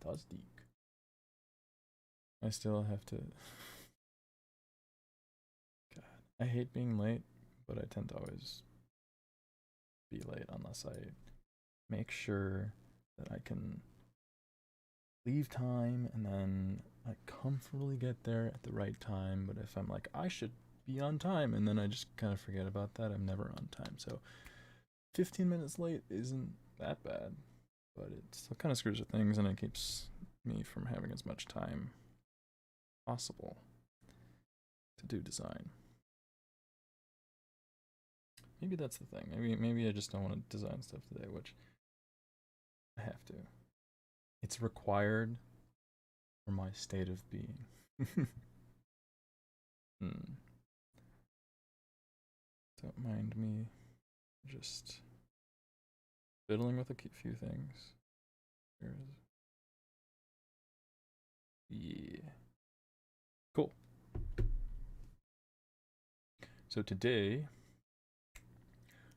fantastic. I still have to. God, I hate being late, but I tend to always be late unless I make sure that I can leave time and then I comfortably get there at the right time. But if I'm like, I should be on time, and then I just kind of forget about that, I'm never on time. So 15 minutes late isn't that bad, but it still kind of screws with things, and it keeps me from having as much time possible to do design. Maybe that's the thing. Maybe I just don't want to design stuff today, which I have to. It's required for my state of being. Don't mind me just fiddling with a few things. Yeah. Cool. So today,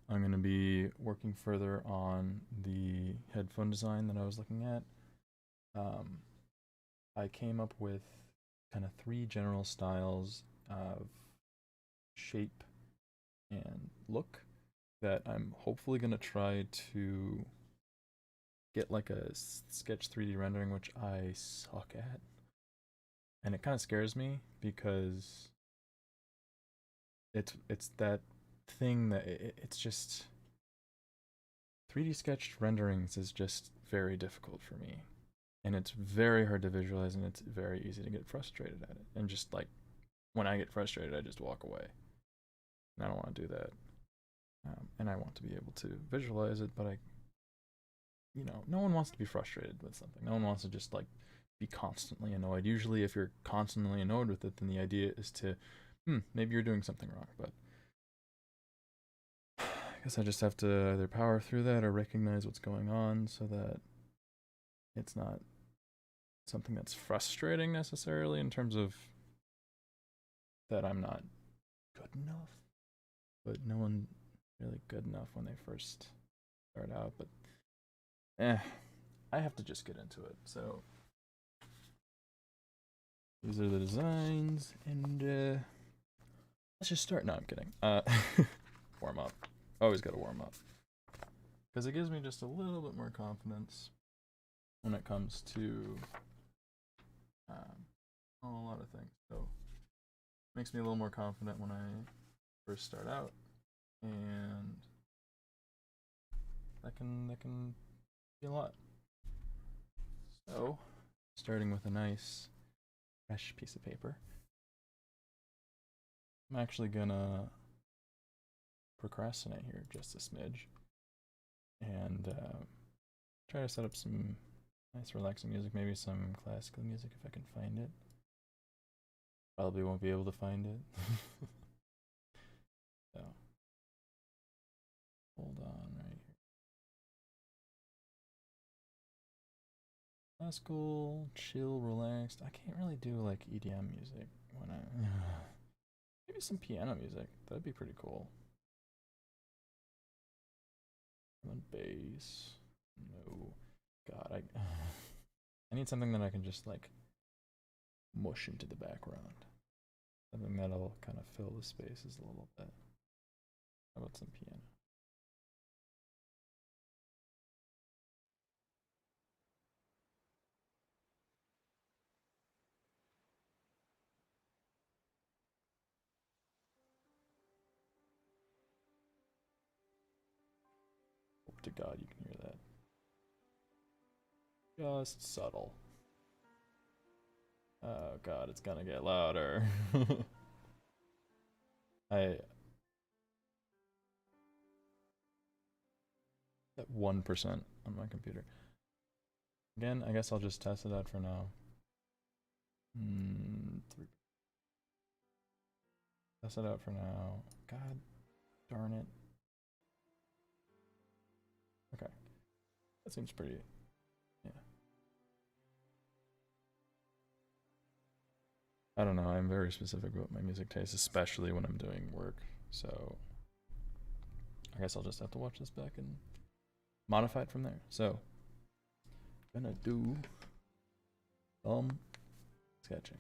I'm going to be working further on the headphone design that I was looking at. I came up with kind of 3 general styles of shape and look that I'm hopefully going to try to get like a sketch 3D rendering, which I suck at. And it kind of scares me because it's that thing that it's just 3D sketched renderings is just very difficult for me, and it's very hard to visualize, and it's very easy to get frustrated at it. And just like when I get frustrated, I just walk away, and I don't want to do that. And I want to be able to visualize it, but no one wants to be frustrated with something. No one wants to just like be constantly annoyed. Usually, if you're constantly annoyed with it, then the idea is to, maybe you're doing something wrong. But I guess I just have to either power through that or recognize what's going on so that it's not something that's frustrating necessarily in terms of that I'm not good enough. But no one really good enough when they first start out. But I have to just get into it. So these are the designs, and let's just start. No, I'm kidding. Warm up. Always gotta warm up. Because it gives me just a little bit more confidence when it comes to a lot of things. So it makes me a little more confident when I first start out, and that can be a lot. So starting with a nice fresh piece of paper, I'm actually gonna procrastinate here just a smidge and try to set up some nice relaxing music, maybe some classical music if I can find it. Probably won't be able to find it. So hold on right here. Classical, chill, relaxed. I can't really do like EDM music when I maybe some piano music. That'd be pretty cool. And then bass. No. God, I need something that I can just like mush into the background. Something that'll kind of fill the spaces a little bit. How about some piano? Hope to God you can hear that. Just subtle. Oh God, it's gonna get louder. I at 1% on my computer. Again, I guess I'll just test it out for now. 3. Test it out for now. God darn it. Okay. That seems pretty, yeah. I don't know, I'm very specific about my music taste, especially when I'm doing work. So I guess I'll just have to watch this back and modify it from there. So, gonna do Sketching.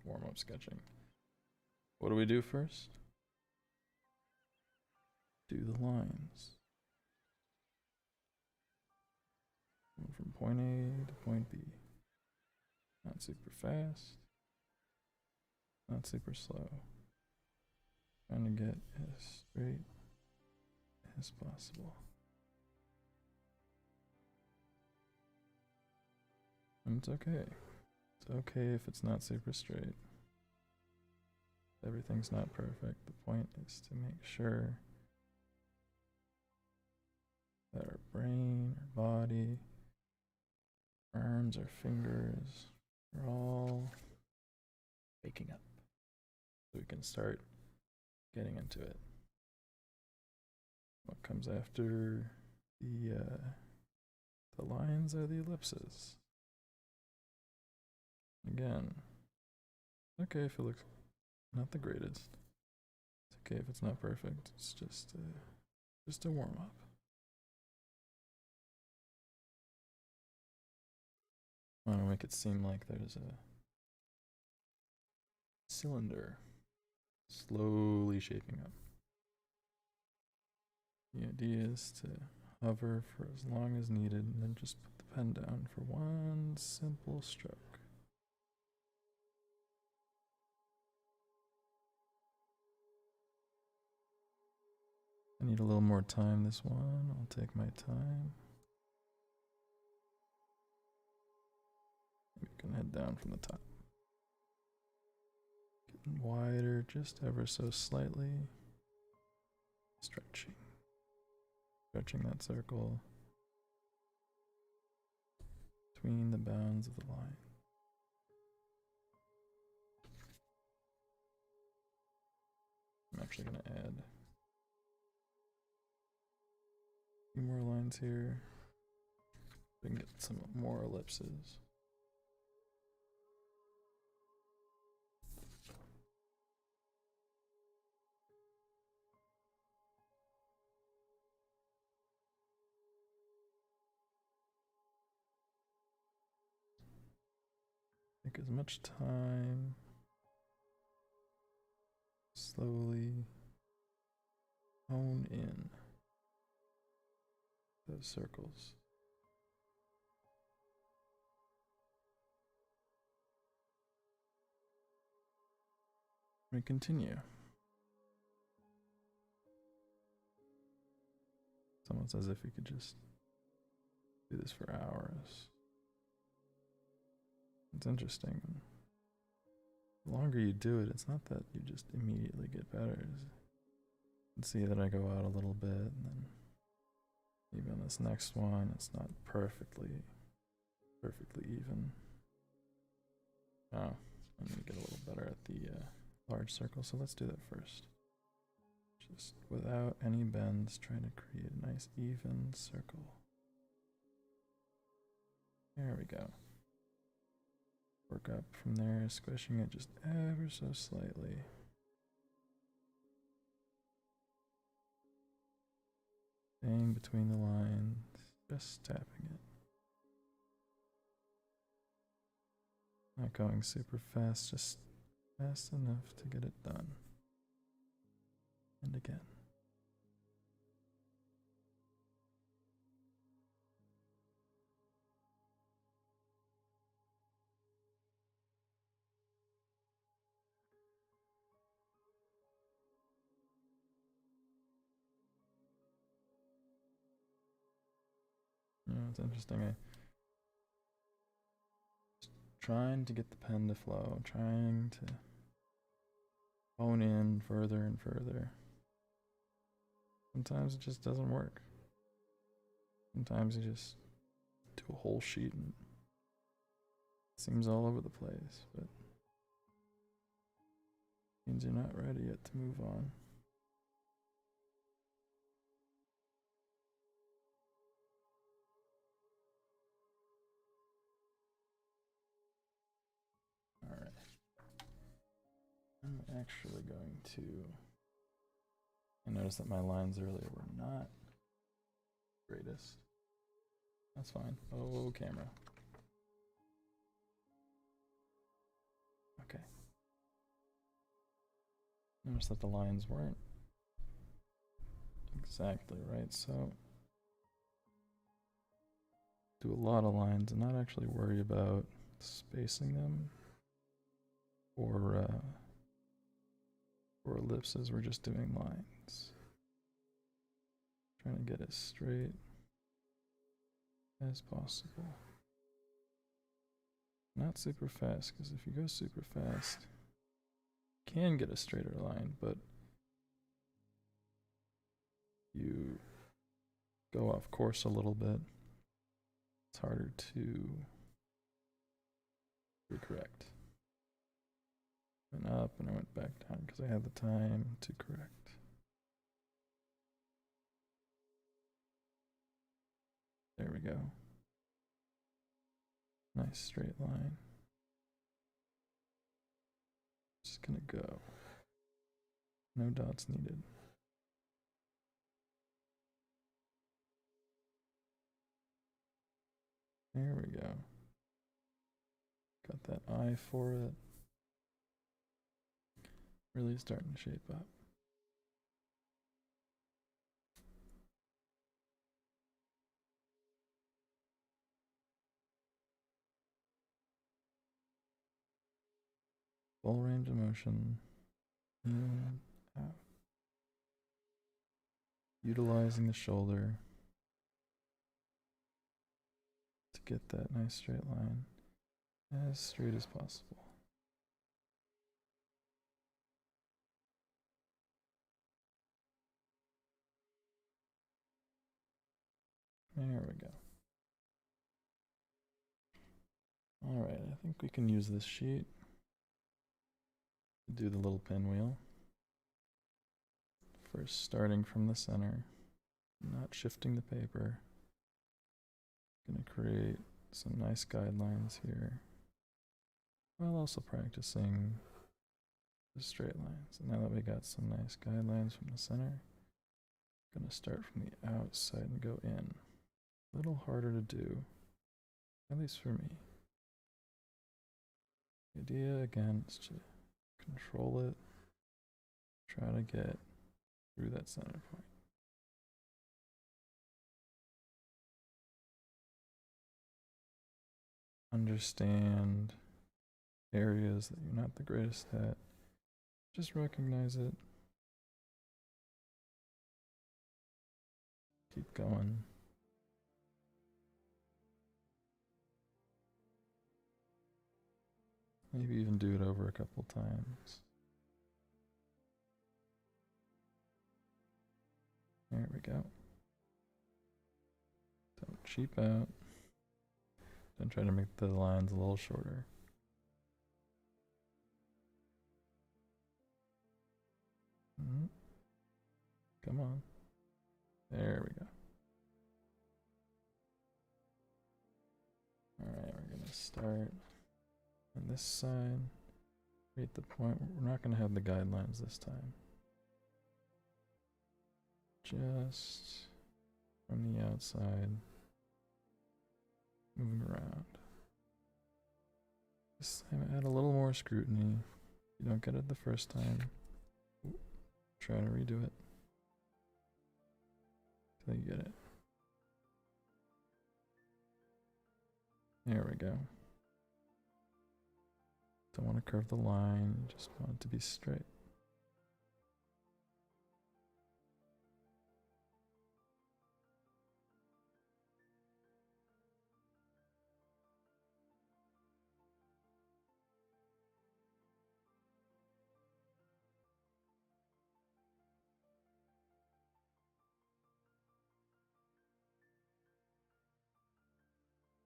Warm-up sketching. What do we do first? Do the lines. From point A to point B. Not super fast. Not super slow. Trying to get as straight as possible. And it's okay. It's okay if it's not super straight. Everything's not perfect. The point is to make sure that our brain, our body, our arms, our fingers are all waking up. So we can start getting into it. What comes after the lines are the ellipses. Again, okay if it looks not the greatest. It's okay if it's not perfect. It's just a warm up. I want to make it seem like there's a cylinder slowly shaping up. The idea is to hover for as long as needed and then just put the pen down for one simple stroke. I need a little more time this one. I'll take my time. We can head down from the top. Getting wider just ever so slightly. Stretching. Stretching that circle between the bounds of the line. I'm actually going to add a few more lines here. We can get some more ellipses. Take as much time. Slowly hone in those circles. We continue. It's almost as if you could just do this for hours. It's interesting. The longer you do it, it's not that you just immediately get better. You can see that I go out a little bit, and then even this next one, it's not perfectly even. Oh, I need to get a little better at the large circle, so let's do that first. Just without any bends, trying to create a nice even circle. There we go. Work up from there, squishing it just ever so slightly. Staying between the lines, just tapping it. Not going super fast, just fast enough to get it done. And again. You know, it's interesting. I trying to get the pen to flow, trying to hone in further and further. Sometimes it just doesn't work. Sometimes you just do a whole sheet and it seems all over the place, but it means you're not ready yet to move on. Alright. I'm actually going to... I noticed that my lines earlier were not greatest. That's fine. Oh, camera. Okay. Notice that the lines weren't exactly right, so do a lot of lines and not actually worry about spacing them or ellipses. We're just doing lines. Trying to get as straight as possible. Not super fast, because if you go super fast, you can get a straighter line, but you go off course a little bit. It's harder to correct. Went up and I went back down because I had the time to correct. There we go. Nice straight line. Just gonna go. No dots needed. There we go. Got that eye for it. Really starting to shape up. Full range of motion. In, out. Utilizing the shoulder to get that nice straight line as straight as possible. There we go. Alright, I think we can use this sheet to do the little pinwheel. First, starting from the center, not shifting the paper. Gonna create some nice guidelines here, while also practicing the straight lines. And now that we got some nice guidelines from the center, gonna start from the outside and go in. A little harder to do, at least for me. The idea, again, is to control it, try to get through that center point. Understand areas that you're not the greatest at. Just recognize it. Keep going. Maybe even do it over a couple times. There we go. Don't cheap out. Don't try to make the lines a little shorter. Come on. There we go. Alright, we're gonna start on this side. Right at the point, we're not gonna have the guidelines this time. Just from the outside, moving around. This time add a little more scrutiny. If you don't get it the first time, try to redo it till you get it. There we go. Don't want to curve the line, just want it to be straight.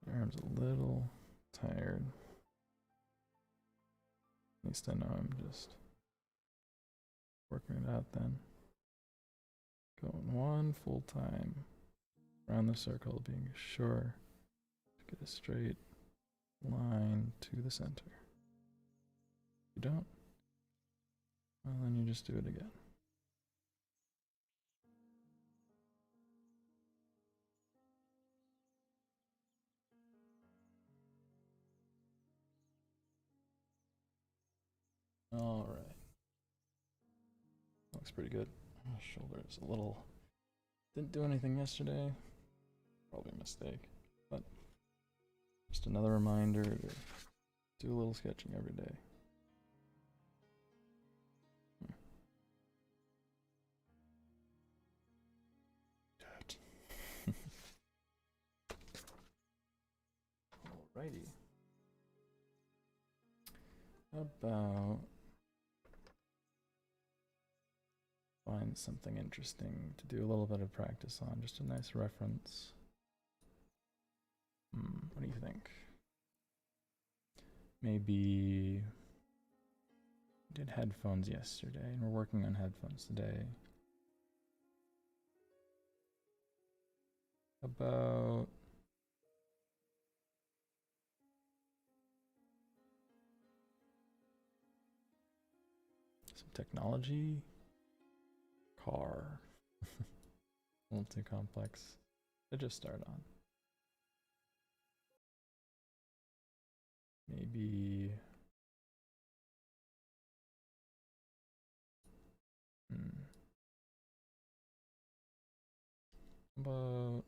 Your arm's a little tired. At least I know I'm just working it out then. Going one full time around the circle, being sure to get a straight line to the center. If you don't, well, then you just do it again. All right. Looks pretty good. My shoulder is a little. Didn't do anything yesterday. Probably a mistake. But just another reminder to do a little sketching every day. Alrighty. How about find something interesting to do a little bit of practice on, just a nice reference. What do you think? Maybe we did headphones yesterday, and we're working on headphones today. About some technology? Car. A little too complex to just start on. Maybe about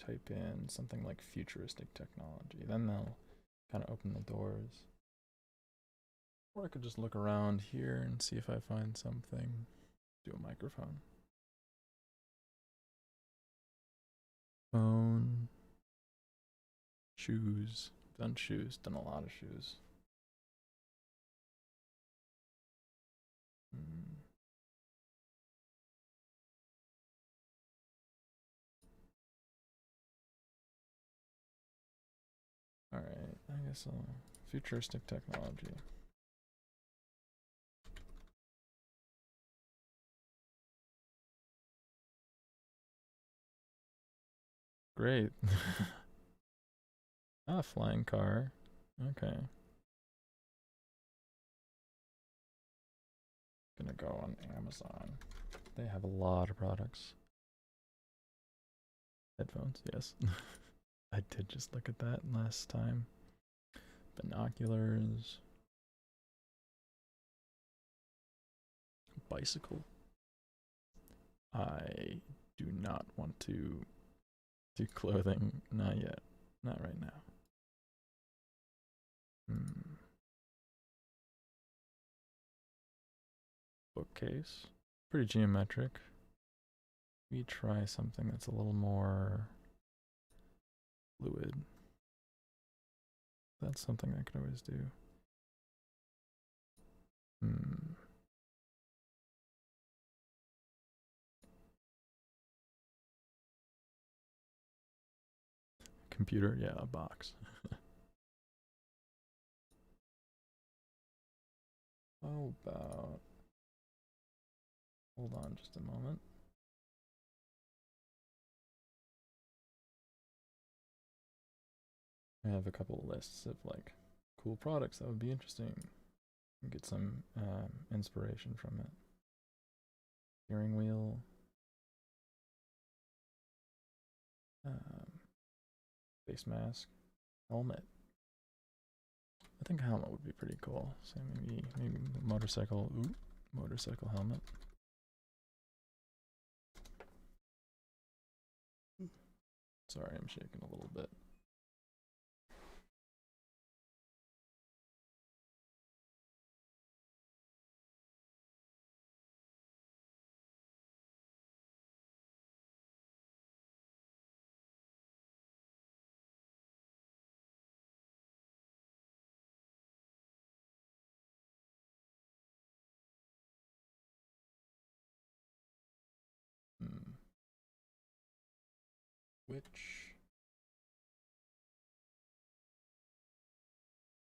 type in something like futuristic technology. Then they'll kind of open the doors. Or I could just look around here and see if I find something. Do a microphone. Phone. Shoes. Done shoes. Done a lot of shoes. Alright, I guess futuristic technology. Great. Ah, flying car. Okay. Gonna go on Amazon. They have a lot of products. Headphones, yes. I did just look at that last time. Binoculars. Bicycle. I do not want to do clothing. Not yet. Not right now. Bookcase. Pretty geometric. We try something that's a little more fluid. That's something I could always do. Computer, yeah, a box. How about... Hold on just a moment. I have a couple of lists of like cool products that would be interesting. Get some inspiration from it. Steering wheel. Face mask. Helmet. I think a helmet would be pretty cool. So maybe motorcycle. Ooh, motorcycle helmet. Sorry, I'm shaking a little bit.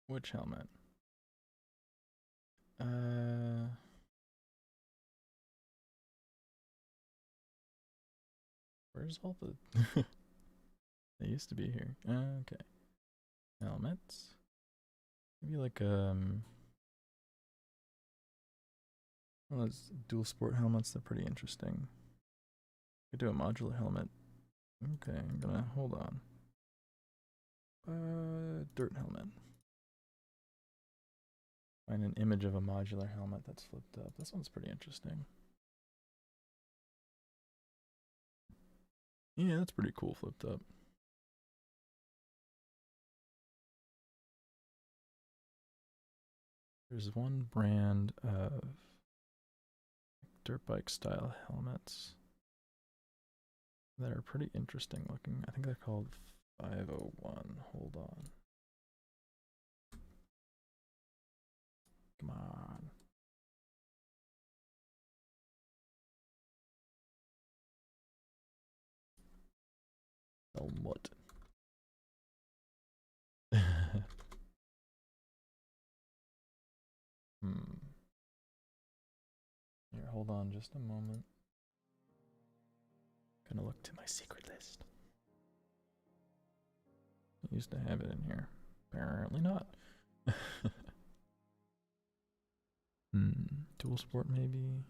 Which helmet? Where's all the... They used to be here. Okay. Helmets. Maybe like one of those dual sport helmets. They're pretty interesting. Could do a modular helmet. Okay, I'm gonna hold on. Dirt helmet. Find an image of a modular helmet that's flipped up. This one's pretty interesting. Yeah, that's pretty cool flipped up. There's one brand of dirt bike style helmets that are pretty interesting looking. I think they're called 501. Hold on. Come on. Helmet. Here, hold on just a moment. Gonna look to my secret list. I used to have it in here. Apparently not. Dual sport maybe.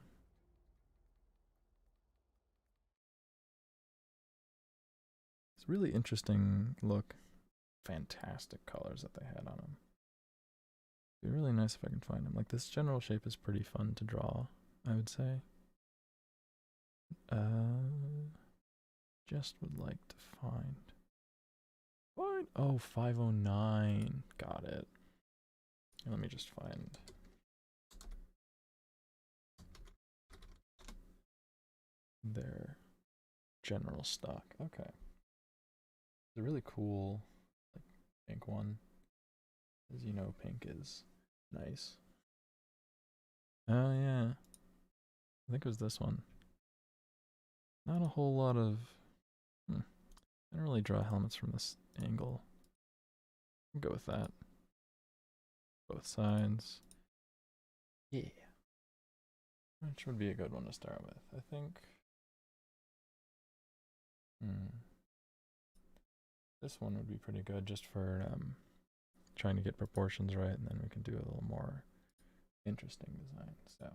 It's a really interesting look. Fantastic colors that they had on them. It'd be really nice if I can find them. Like, this general shape is pretty fun to draw, I would say. Just would like to find. What? Oh, 509. Got it. Let me just find. Their general stock. Okay. It's a really cool, like, pink one. As you know, pink is nice. Oh, yeah. I think it was this one. Not a whole lot of. I don't really draw helmets from this angle. I'll go with that. Both sides. Yeah. Which would be a good one to start with, I think. This one would be pretty good just for trying to get proportions right, and then we can do a little more interesting design. So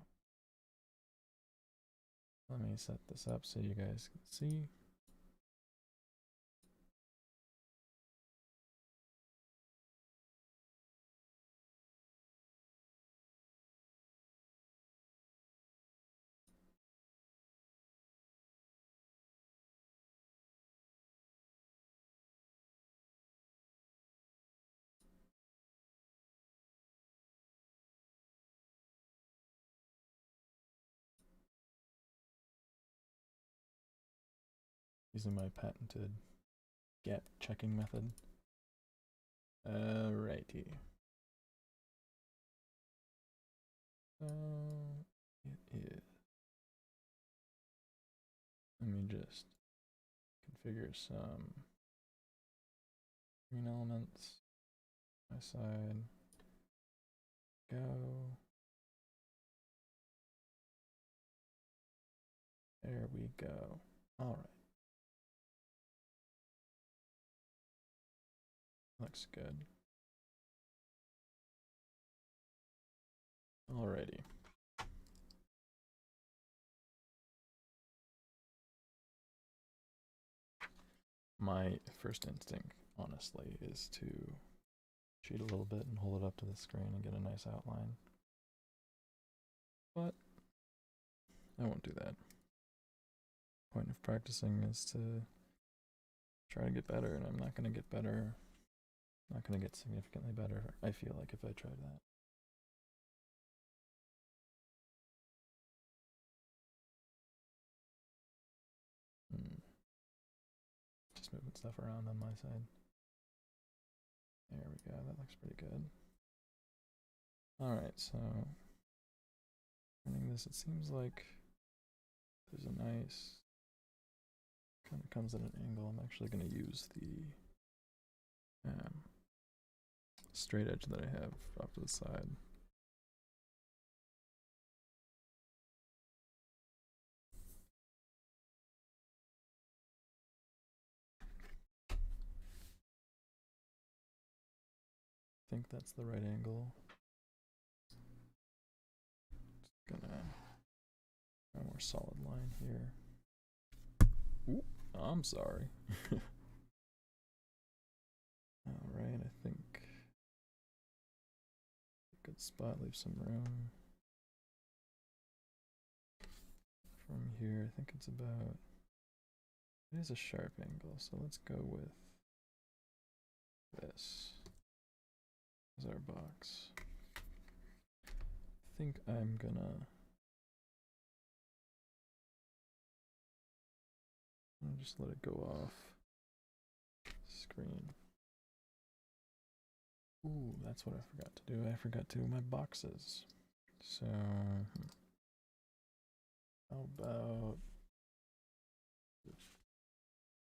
let me set this up so you guys can see. Using my patented gap checking method. Alrighty. So it is. Let me just configure some green elements. My side. Go. There we go. Alright. Looks good. Alrighty. My first instinct, honestly, is to cheat a little bit and hold it up to the screen and get a nice outline. But I won't do that. Point of practicing is to try to get better, and I'm not going to get better. Not going to get significantly better, I feel like, if I try that. Just moving stuff around on my side. There we go, that looks pretty good. Alright, so running this, it seems like there's a nice, kind of comes at an angle. I'm actually going to use the straight edge that I have off to the side. I think that's the right angle. Just gonna a more solid line here. Ooh, I'm sorry. Alright, I think good spot, leave some room. From here, I think it's about, it is a sharp angle, so let's go with this as our box. I think I'm gonna just let it go off screen. Ooh, that's what I forgot to do. I forgot to do my boxes. So how about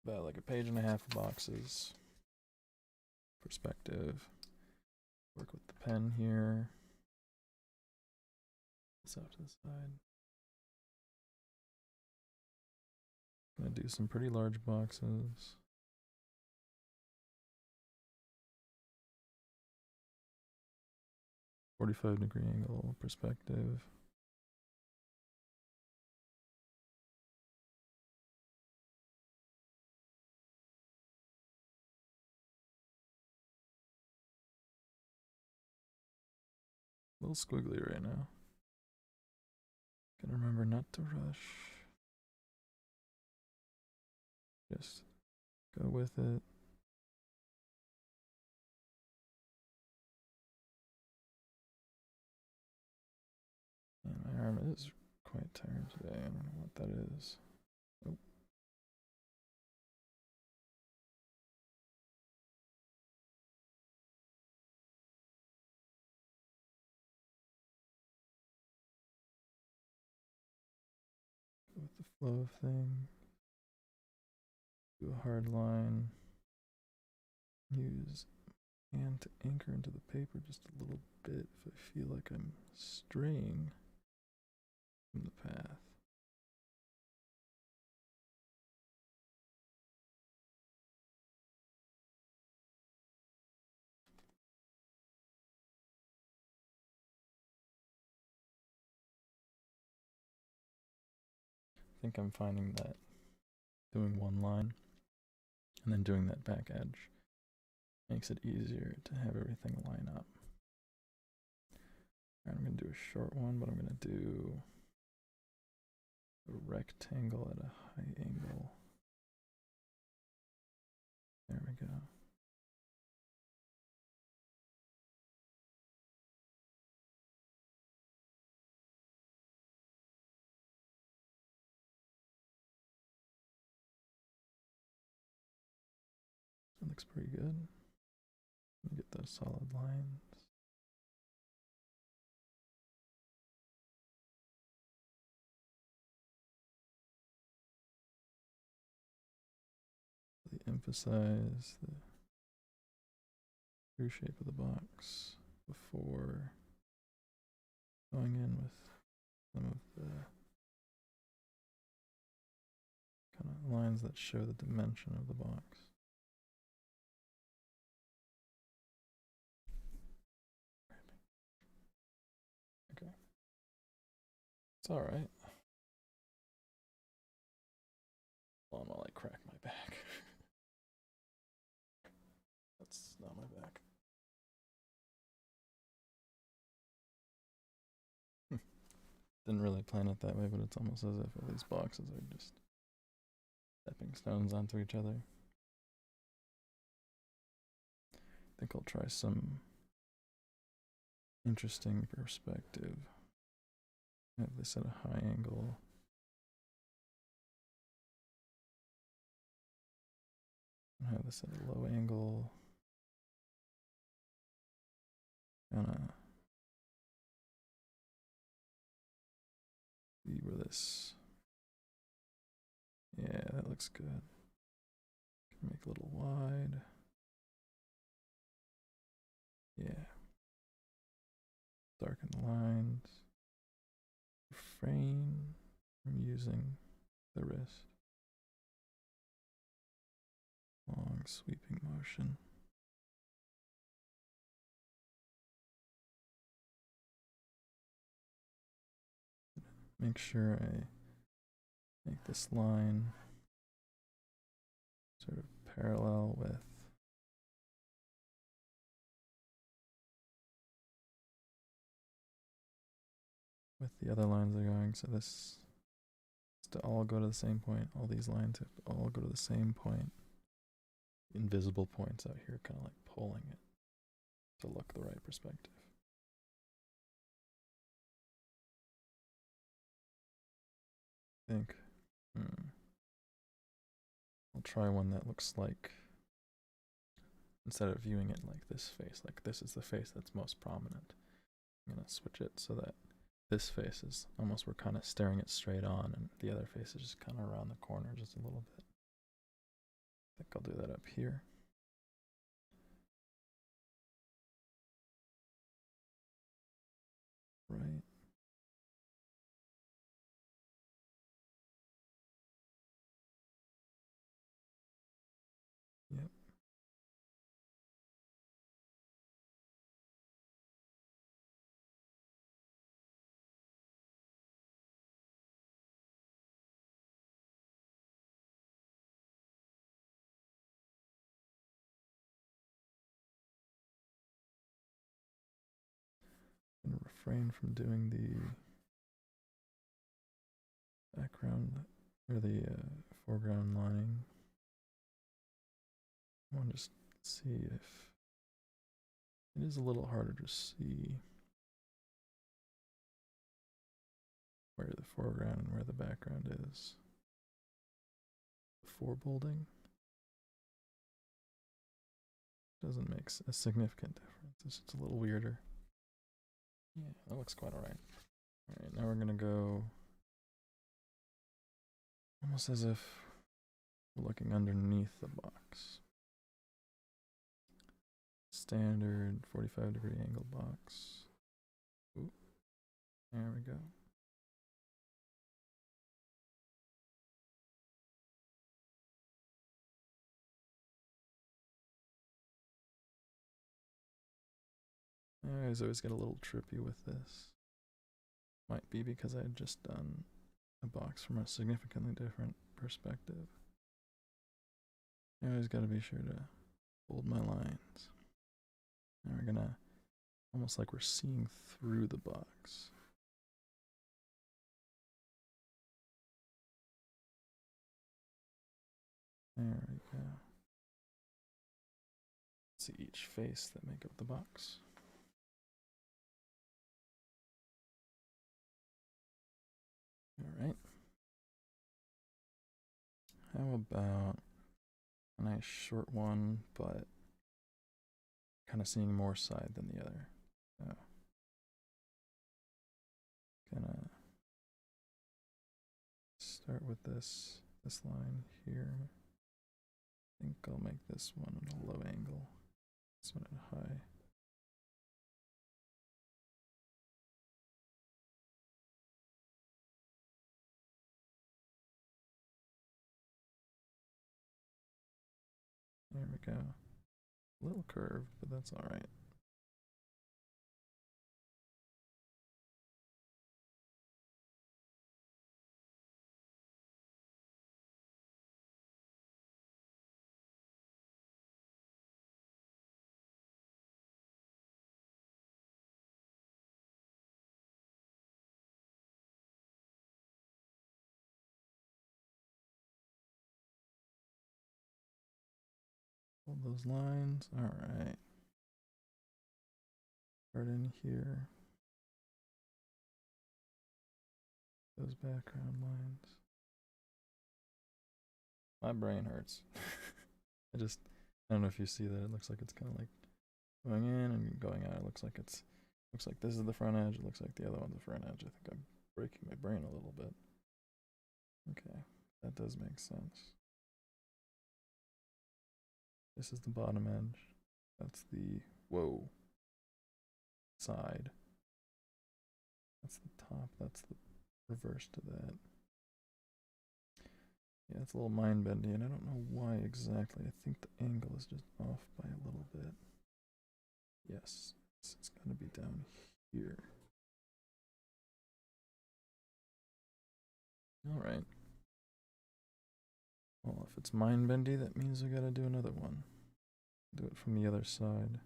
like a page and a half of boxes. Perspective. Work with the pen here. This off to the side. Gonna do some pretty large boxes. .45-degree angle perspective. A little squiggly right now. Gotta remember not to rush. Just go with it. And my arm is quite tired today. I don't know what that is. Oh. Go with the flow of things. Do a hard line. Use hand to anchor into the paper just a little bit if I feel like I'm straying from the path. I think I'm finding that doing one line and then doing that back edge makes it easier to have everything line up. Alright, I'm going to do a short one, but I'm going to do a rectangle at a high angle. There we go. That looks pretty good. Get those solid lines. Really emphasize the true shape of the box before going in with some of the kind of lines that show the dimension of the box. Okay. It's alright. Well, while I crack my back. That's not my back. Didn't really plan it that way, but it's almost as if all these boxes are just stepping stones onto each other. I think I'll try some interesting perspective. Have this at a high angle. Have this at a low angle. Gonna see where this. Yeah, that looks good. Can make a little wide. Yeah. Darken the lines. Refrain from using the wrist. Long sweeping motion. Make sure I make this line sort of parallel with with the other lines are going. So this has to all go to the same point. All these lines have to all go to the same point. Invisible points out here, kind of like pulling it to look the right perspective. I think I'll try one that looks like, instead of viewing it like this face, like this is the face that's most prominent, I'm gonna switch it so that this face is almost, we're kind of staring it straight on, and the other face is just kind of around the corner just a little bit. I think I'll do that up here. Right. Yep. I'm gonna refrain from doing the background or the foreground lining. I want to just see if it is a little harder to see where the foreground and where the background is. The forebolding doesn't make a significant difference. It's just a little weirder. Yeah, that looks quite alright. Alright, now we're gonna go almost as if we're looking underneath the box. Standard 45-degree angle box. Ooh, there we go. I always get a little trippy with this. Might be because I had just done a box from a significantly different perspective. I always gotta be sure to hold my lines. Now we're gonna, almost like we're seeing through the box. There we go. See each face that make up the box. Alright. How about a nice short one, but kind of seeing more side than the other. So, gonna start with this line here. I think I'll make this one at a low angle, this one at high. There we go. A little curved, but that's alright. Hold those lines. Alright. Start in here. Those background lines. My brain hurts. I don't know if you see that. It looks like it's kind of like going in and going out. It looks like this is the front edge. It looks like the other one's the front edge. I think I'm breaking my brain a little bit. Okay, that does make sense. This is the bottom edge. That's the, whoa, side. That's the top. That's the reverse to that. Yeah, it's a little mind bendy, and I don't know why exactly. I think the angle is just off by a little bit. Yes, it's gonna be down here. Alright. Well, if it's mind bendy, that means we gotta do another one. Do it from the other side.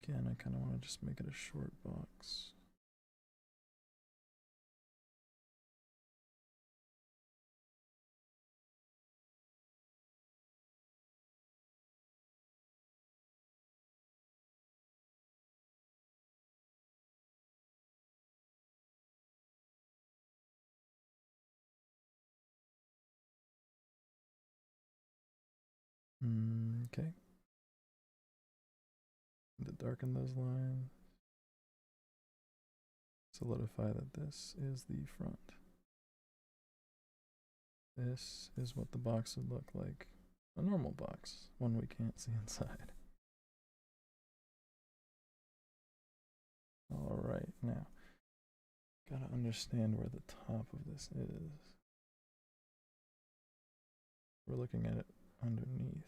Again, I kinda wanna just make it a short box. Okay. To darken those lines. Solidify that this is the front. This is what the box would look like. A normal box, one we can't see inside. Alright, now, gotta understand where the top of this is. We're looking at it underneath.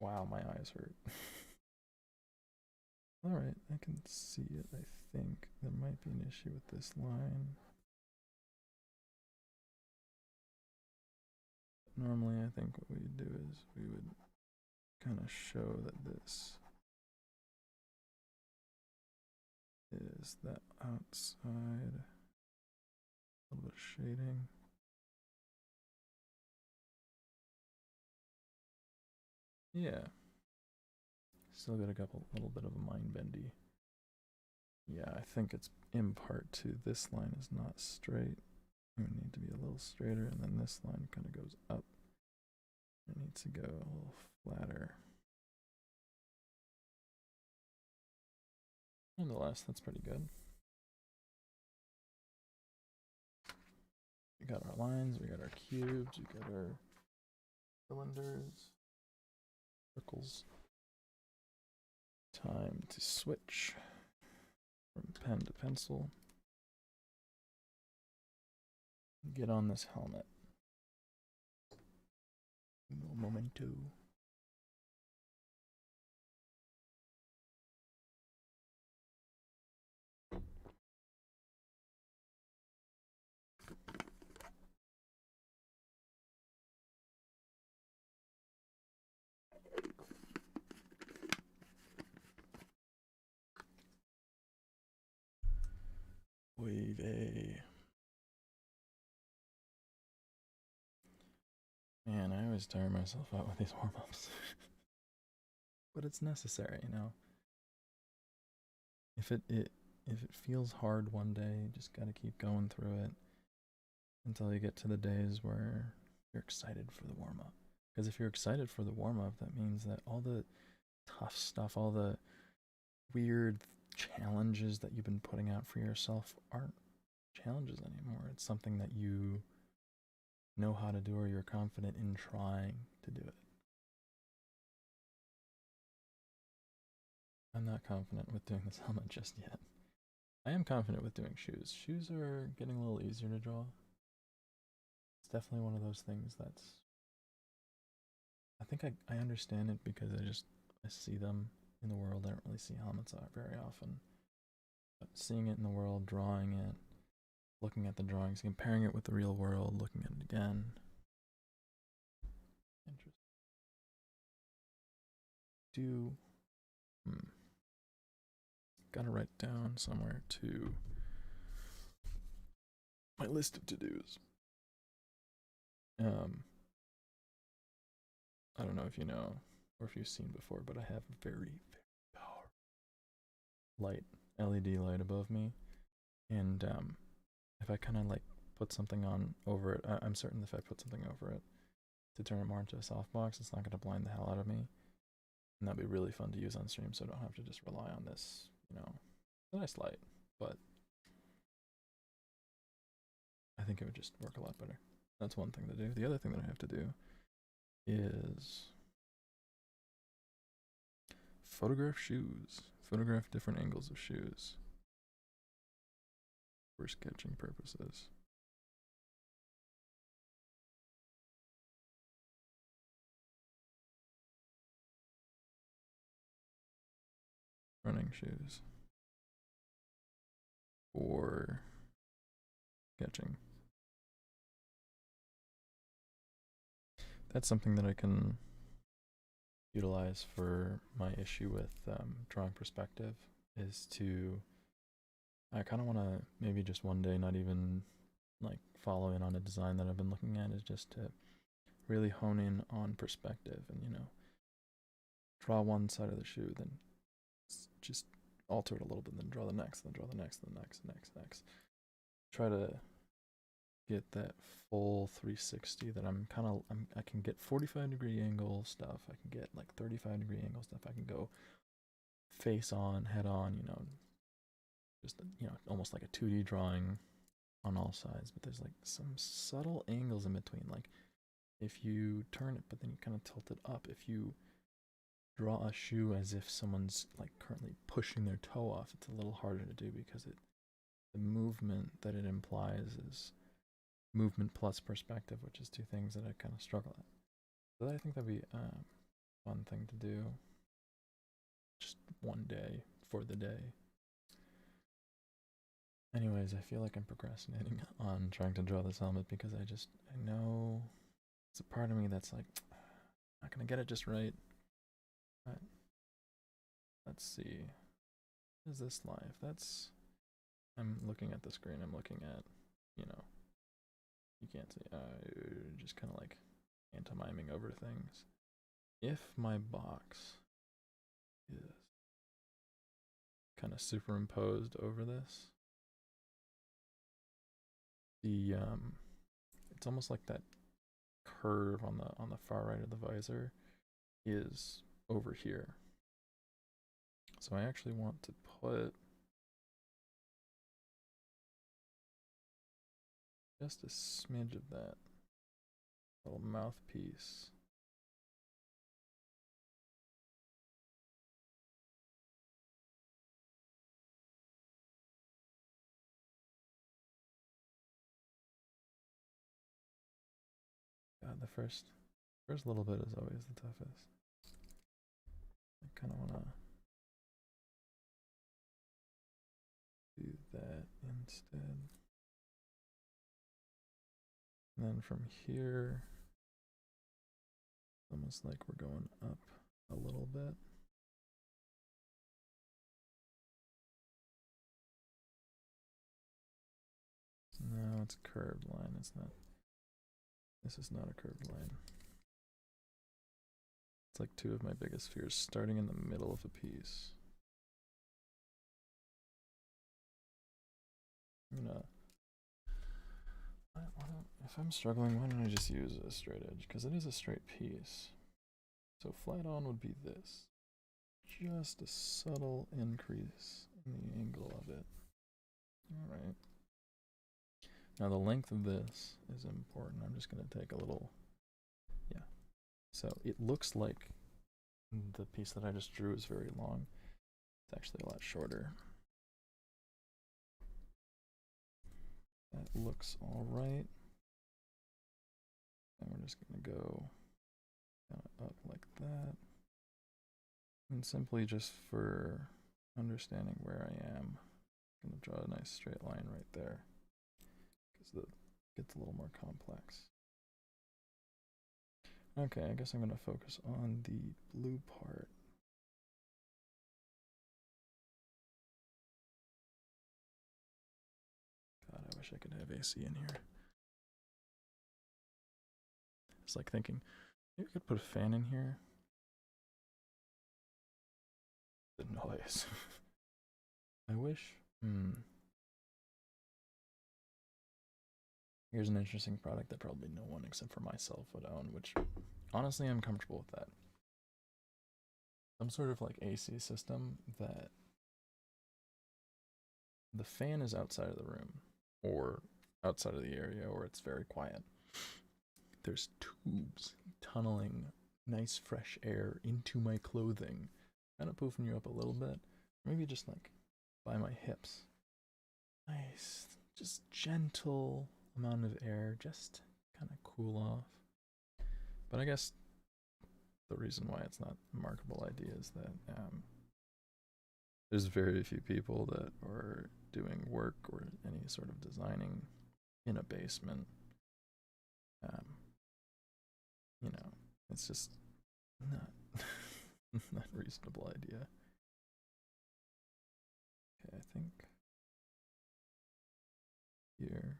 Wow, my eyes hurt. Alright, I can see it, I think. There might be an issue with this line. Normally, I think what we'd do is we would kind of show that this is that outside. A little bit of shading. Yeah. Still got a little bit of a mind bendy. Yeah, I think it's in part to this line is not straight. It would need to be a little straighter, and then this line kind of goes up. It needs to go a little flatter. Nonetheless, that's pretty good. We got our lines, we got our cubes, we got our cylinders, circles. Time to switch from pen to pencil. Get on this helmet. No momento. Wave A. Man, I always tire myself out with these warm-ups. But it's necessary, you know. If it feels hard one day, just gotta keep going through it until you get to the days where you're excited for the warm-up. Because if you're excited for the warm-up, that means that all the tough stuff, all the weird challenges that you've been putting out for yourself aren't challenges anymore. It's something that you know how to do or you're confident in trying to do it. I'm not confident with doing this helmet just yet. I am confident with doing shoes. Shoes are getting a little easier to draw. It's definitely one of those things that's... I think I understand it because I see them in the world. I don't really see helmets very often. But seeing it in the world, drawing it, looking at the drawings, comparing it with the real world, looking at it again. Interesting. Gotta write down somewhere to my list of to-dos. I don't know if you know or if you've seen before, but I have a very, very powerful light, LED light above me. And if I kind of like put something on over it, I'm certain if I put something over it to turn it more into a softbox, it's not going to blind the hell out of me. And that'd be really fun to use on stream, so I don't have to just rely on this, you know, it's a nice light, but I think it would just work a lot better. That's one thing to do. The other thing that I have to do is photograph shoes. Photograph different angles of shoes for sketching purposes. Running shoes for sketching. That's something that I can utilize for my issue with drawing perspective, is to, I kind of want to maybe just one day not even like follow in on a design that I've been looking at, is just to really hone in on perspective and, you know, draw one side of the shoe, then just alter it a little bit, then draw the next, then draw the next, then next. Try to get that full 360 that I can get 45-degree angle stuff. I can get like 35-degree angle stuff. I can go face on, head on, just, almost like a 2D drawing on all sides. But there's like some subtle angles in between. Like if you turn it, but then you kind of tilt it up. If you draw a shoe as if someone's like currently pushing their toe off, it's a little harder to do because the movement that it implies is movement plus perspective, which is two things that I kind of struggle at. So I think that'd be a fun thing to do. Just one day for the day. Anyways, I feel like I'm procrastinating on trying to draw this helmet because I know it's a part of me that's like, not gonna get it just right. But let's see. What is this live? I'm looking at the screen. I'm looking at, you can't see. Just kind of like pantomiming over things. If my box is kind of superimposed over this, it's almost like that curve on the far right of the visor is over here. So I actually want to put just a smidge of that little mouthpiece. God, the first little bit is always the toughest. I kind of want to do that instead. And then from here, almost like we're going up a little bit. No, it's a curved line. It's not. This is not a curved line. It's like two of my biggest fears, starting in the middle of a piece. I'm gonna. If I'm struggling, why don't I just use a straight edge? Because it is a straight piece. So flat on would be this. Just a subtle increase in the angle of it. Alright. Now the length of this is important. I'm just going to take a little, yeah. So it looks like the piece that I just drew is very long. It's actually a lot shorter. That looks alright. And we're just going to go kind of up like that. And simply just for understanding where I am, I'm going to draw a nice straight line right there. Because it gets a little more complex. Okay, I guess I'm going to focus on the blue part. God, I wish I could have AC in here. It's like thinking, maybe I could put a fan in here. The noise. I wish. Here's an interesting product that probably no one except for myself would own, which honestly I'm comfortable with that. Some sort of like AC system that the fan is outside of the room or outside of the area or it's very quiet. There's tubes tunneling nice fresh air into my clothing, kind of poofing you up a little bit, maybe just like by my hips. Nice, just gentle amount of air, just kind of cool off. But I guess the reason why it's not a marketable idea is that there's very few people that are doing work or any sort of designing in a basement. It's just not not a reasonable idea. Okay, I think here.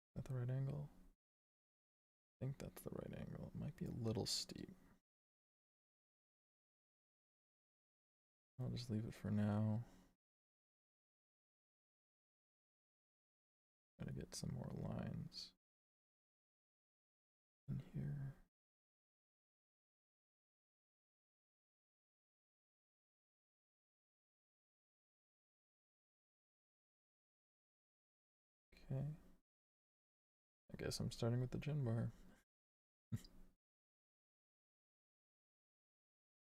Is that the right angle? I think that's the right angle. It might be a little steep. I'll just leave it for now. to get some more lines in here. Okay. I guess I'm starting with the gin bar.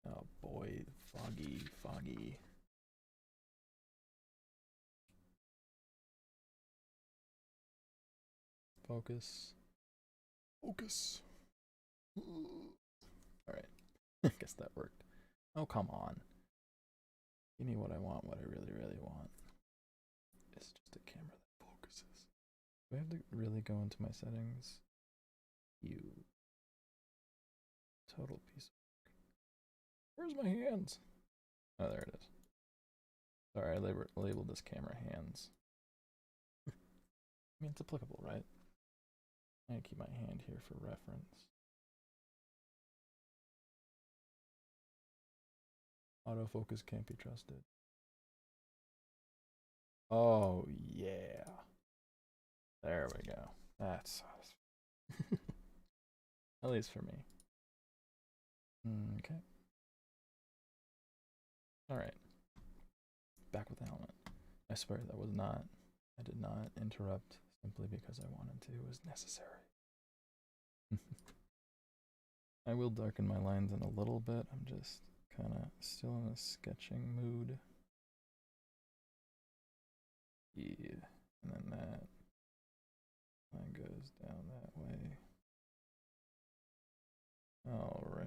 Oh boy, foggy, foggy. Focus. Focus. Alright. I guess that worked. Oh, come on. Give me what I want, what I really, really want. It's just a camera that focuses. Do I have to really go into my settings? You. Total piece of work. Where's my hands? Oh, there it is. Sorry, I labeled this camera hands. I mean, it's applicable, right? I keep my hand here for reference. Autofocus can't be trusted. Oh, yeah. There we go. That's at least for me. Okay. Alright. Back with the helmet. I swear that was not, I did not interrupt simply because I wanted to. It was necessary. I will darken my lines in a little bit. I'm just kind of still in a sketching mood. Yeah. And then that line goes down that way. All right.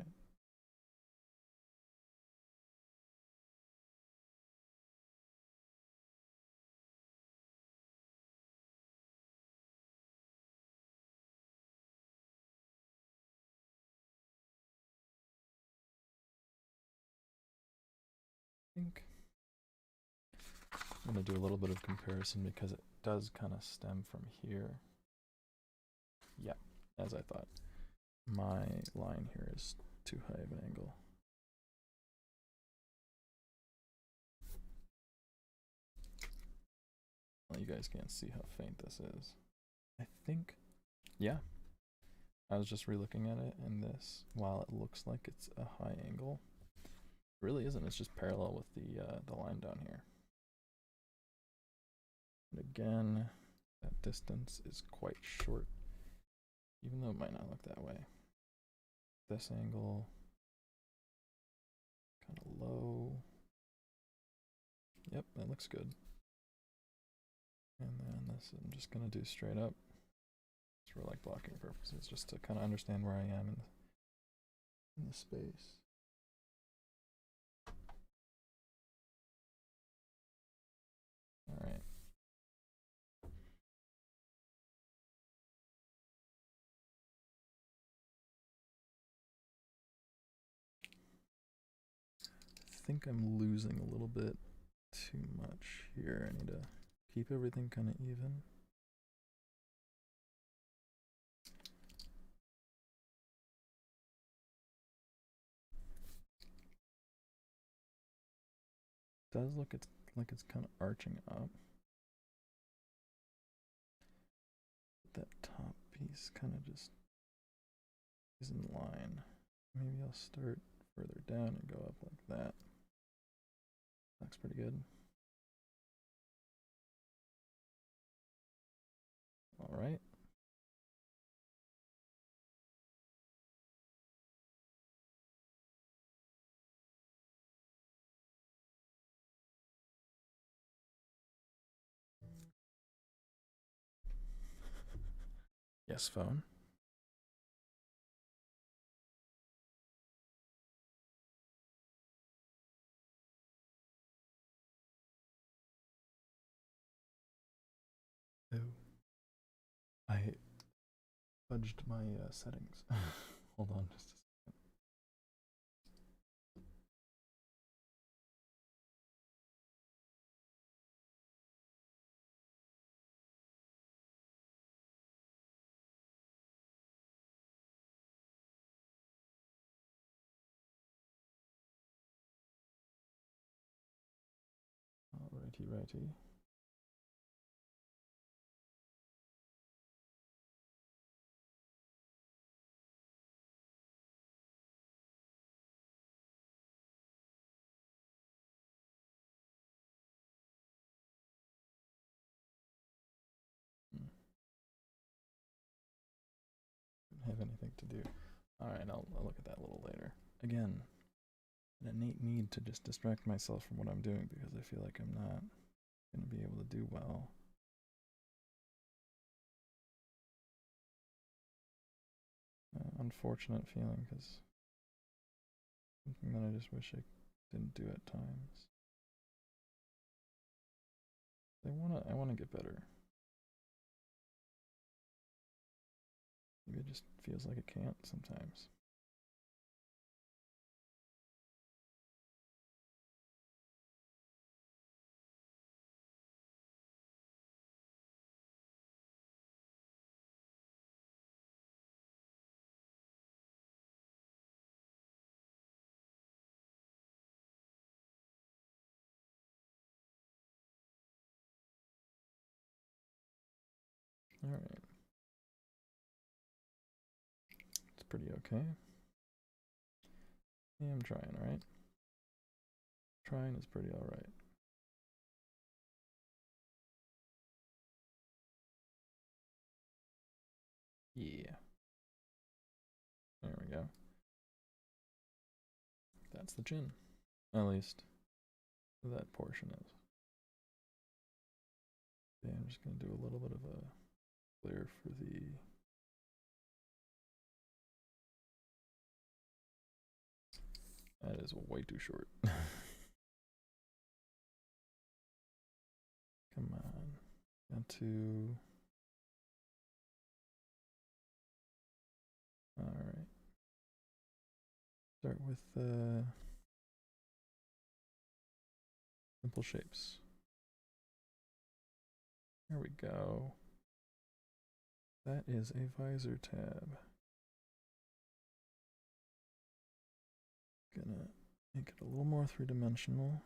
I think I'm going to do a little bit of comparison because it does kind of stem from here. Yeah, as I thought. My line here is too high of an angle. Well, you guys can't see how faint this is. I think, yeah. I was just re-looking at it, and this, while it looks like it's a high angle, it really isn't. It's just parallel with the line down here. And again, that distance is quite short, even though it might not look that way. This angle, kind of low. Yep, that looks good. And then this I'm just gonna do straight up, just for like blocking purposes, just to kind of understand where I am in the space. All right. I think I'm losing a little bit too much here. I need to keep everything kind of even. It does look like it's kind of arching up. That top piece kind of just is in line. Maybe I'll start further down and go up like that. Looks pretty good. All right. Yes, phone. Oh. I fudged my settings. Hold on just a second. Alrighty, righty. have anything to do. Alright, I'll look at that a little later. Again, an innate need to just distract myself from what I'm doing because I feel like I'm not going to be able to do well. Unfortunate feeling because something that I just wish I didn't do at times. I wanna get better. Maybe it just feels like it can't sometimes. Alright. It's pretty okay. Yeah, I'm trying, alright? Trying is pretty alright. Yeah. There we go. That's the chin. At least that portion is. Yeah, I'm just gonna do a little bit of a clear for the that is way too short. Come on. Got to alright. Start with simple shapes. There we go. That is a visor tab. Gonna make it a little more three-dimensional.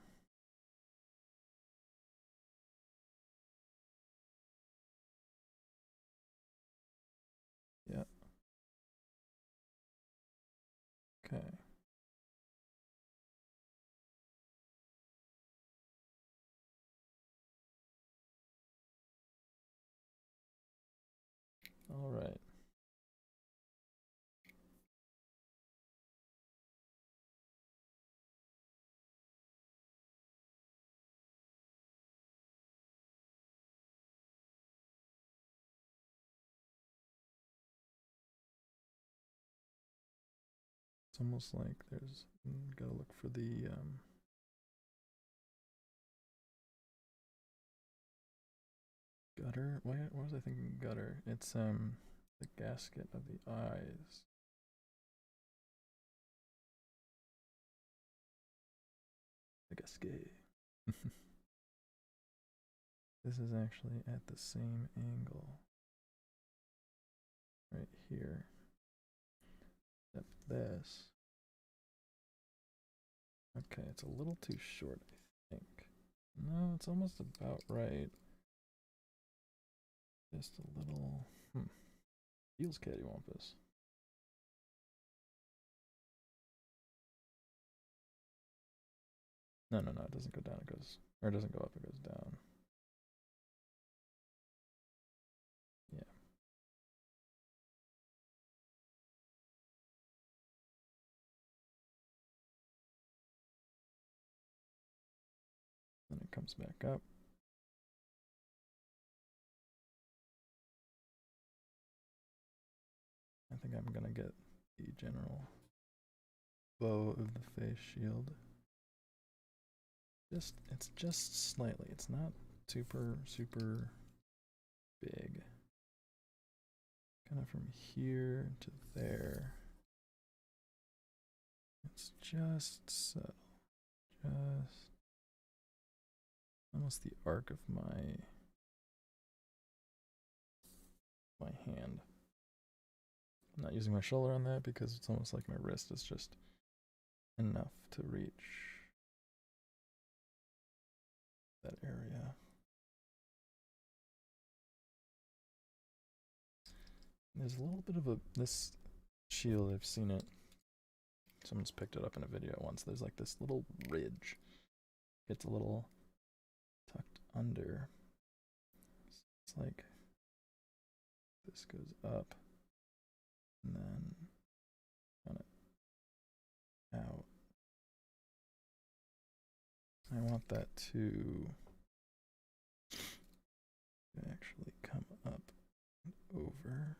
Yep. Okay. All right. It's almost like there's gotta look for the gutter. What was I thinking? Gutter. It's the gasket of the eyes. The gasket. This is actually at the same angle. Right here. Except this. Okay, it's a little too short, I think. No, it's almost about right. Just a little. Feels cattywampus. No, it doesn't go down, it goes. Or it doesn't go up, it goes down. Yeah. Then it comes back up. I think I'm gonna get the general bow of the face shield. It's just slightly. It's not super big. Kind of from here to there. It's just so. Just almost the arc of my hand. I'm not using my shoulder on that because it's almost like my wrist is just enough to reach that area. There's a little bit of this shield, I've seen it. Someone's picked it up in a video once. There's like this little ridge. It's a little tucked under. It's like this goes up and then kind of out. I want that to actually come up and over.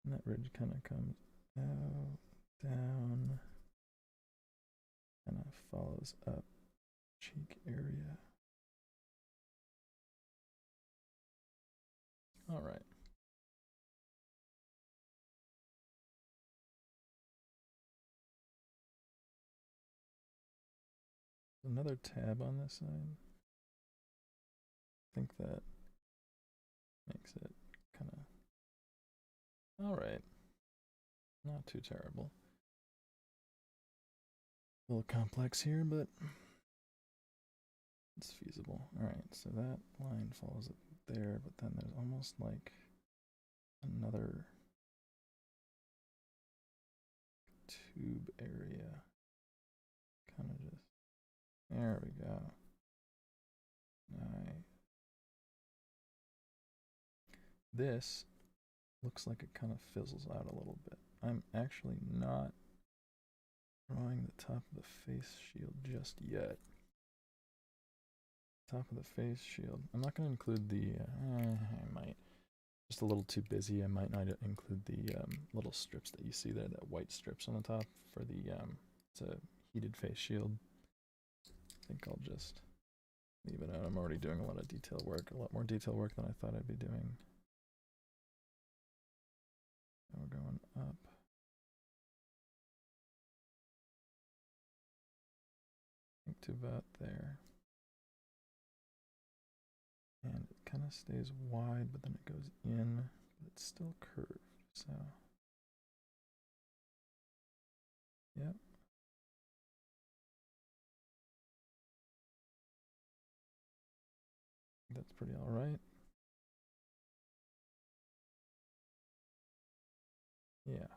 And that ridge kind of comes out, down, kind of follows up cheek area. All right. Another tab on this side. I think that makes it kind of all right. Not too terrible. A little complex here, but it's feasible. All right, so that line follows it there, but then there's almost like another tube area. Kind of just, there we go. Nice. This looks like it kind of fizzles out a little bit. I'm actually not drawing the top of the face shield just yet. Top of the face shield. I'm not going to include the, I might. Just a little too busy. I might not include the little strips that you see there, that white strips on the top for the, it's a heated face shield. I think I'll just leave it out. I'm already doing a lot of detail work, a lot more detail work than I thought I'd be doing. Now we're going up. I think to about there. And it kind of stays wide, but then it goes in, but it's still curved, so. Yep. That's pretty all right. Yeah.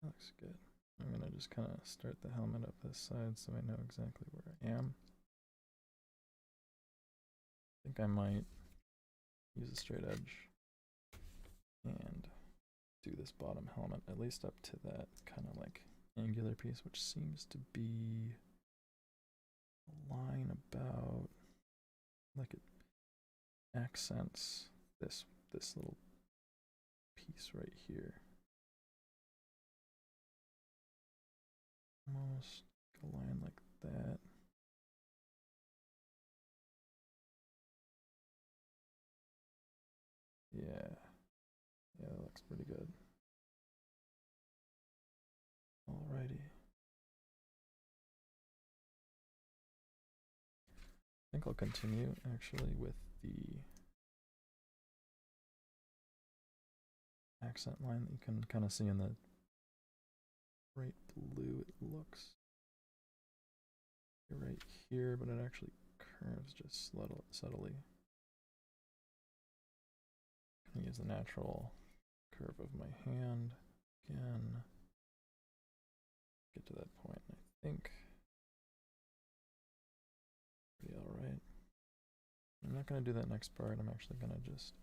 Looks good. I'm gonna just kind of start the helmet up this side so I know exactly where I am. I think I might use a straight edge and do this bottom helmet, at least up to that kind of like angular piece, which seems to be a line about, like it accents this little piece right here. Almost a line like that. Yeah. Yeah, that looks pretty good. Alrighty. I think I'll continue actually with the accent line that you can kind of see in the bright blue. It looks right here, but it actually curves just subtly. Kind of use the natural curve of my hand again. Get to that point, I think. Pretty alright. I'm not going to do that next part. I'm actually going to just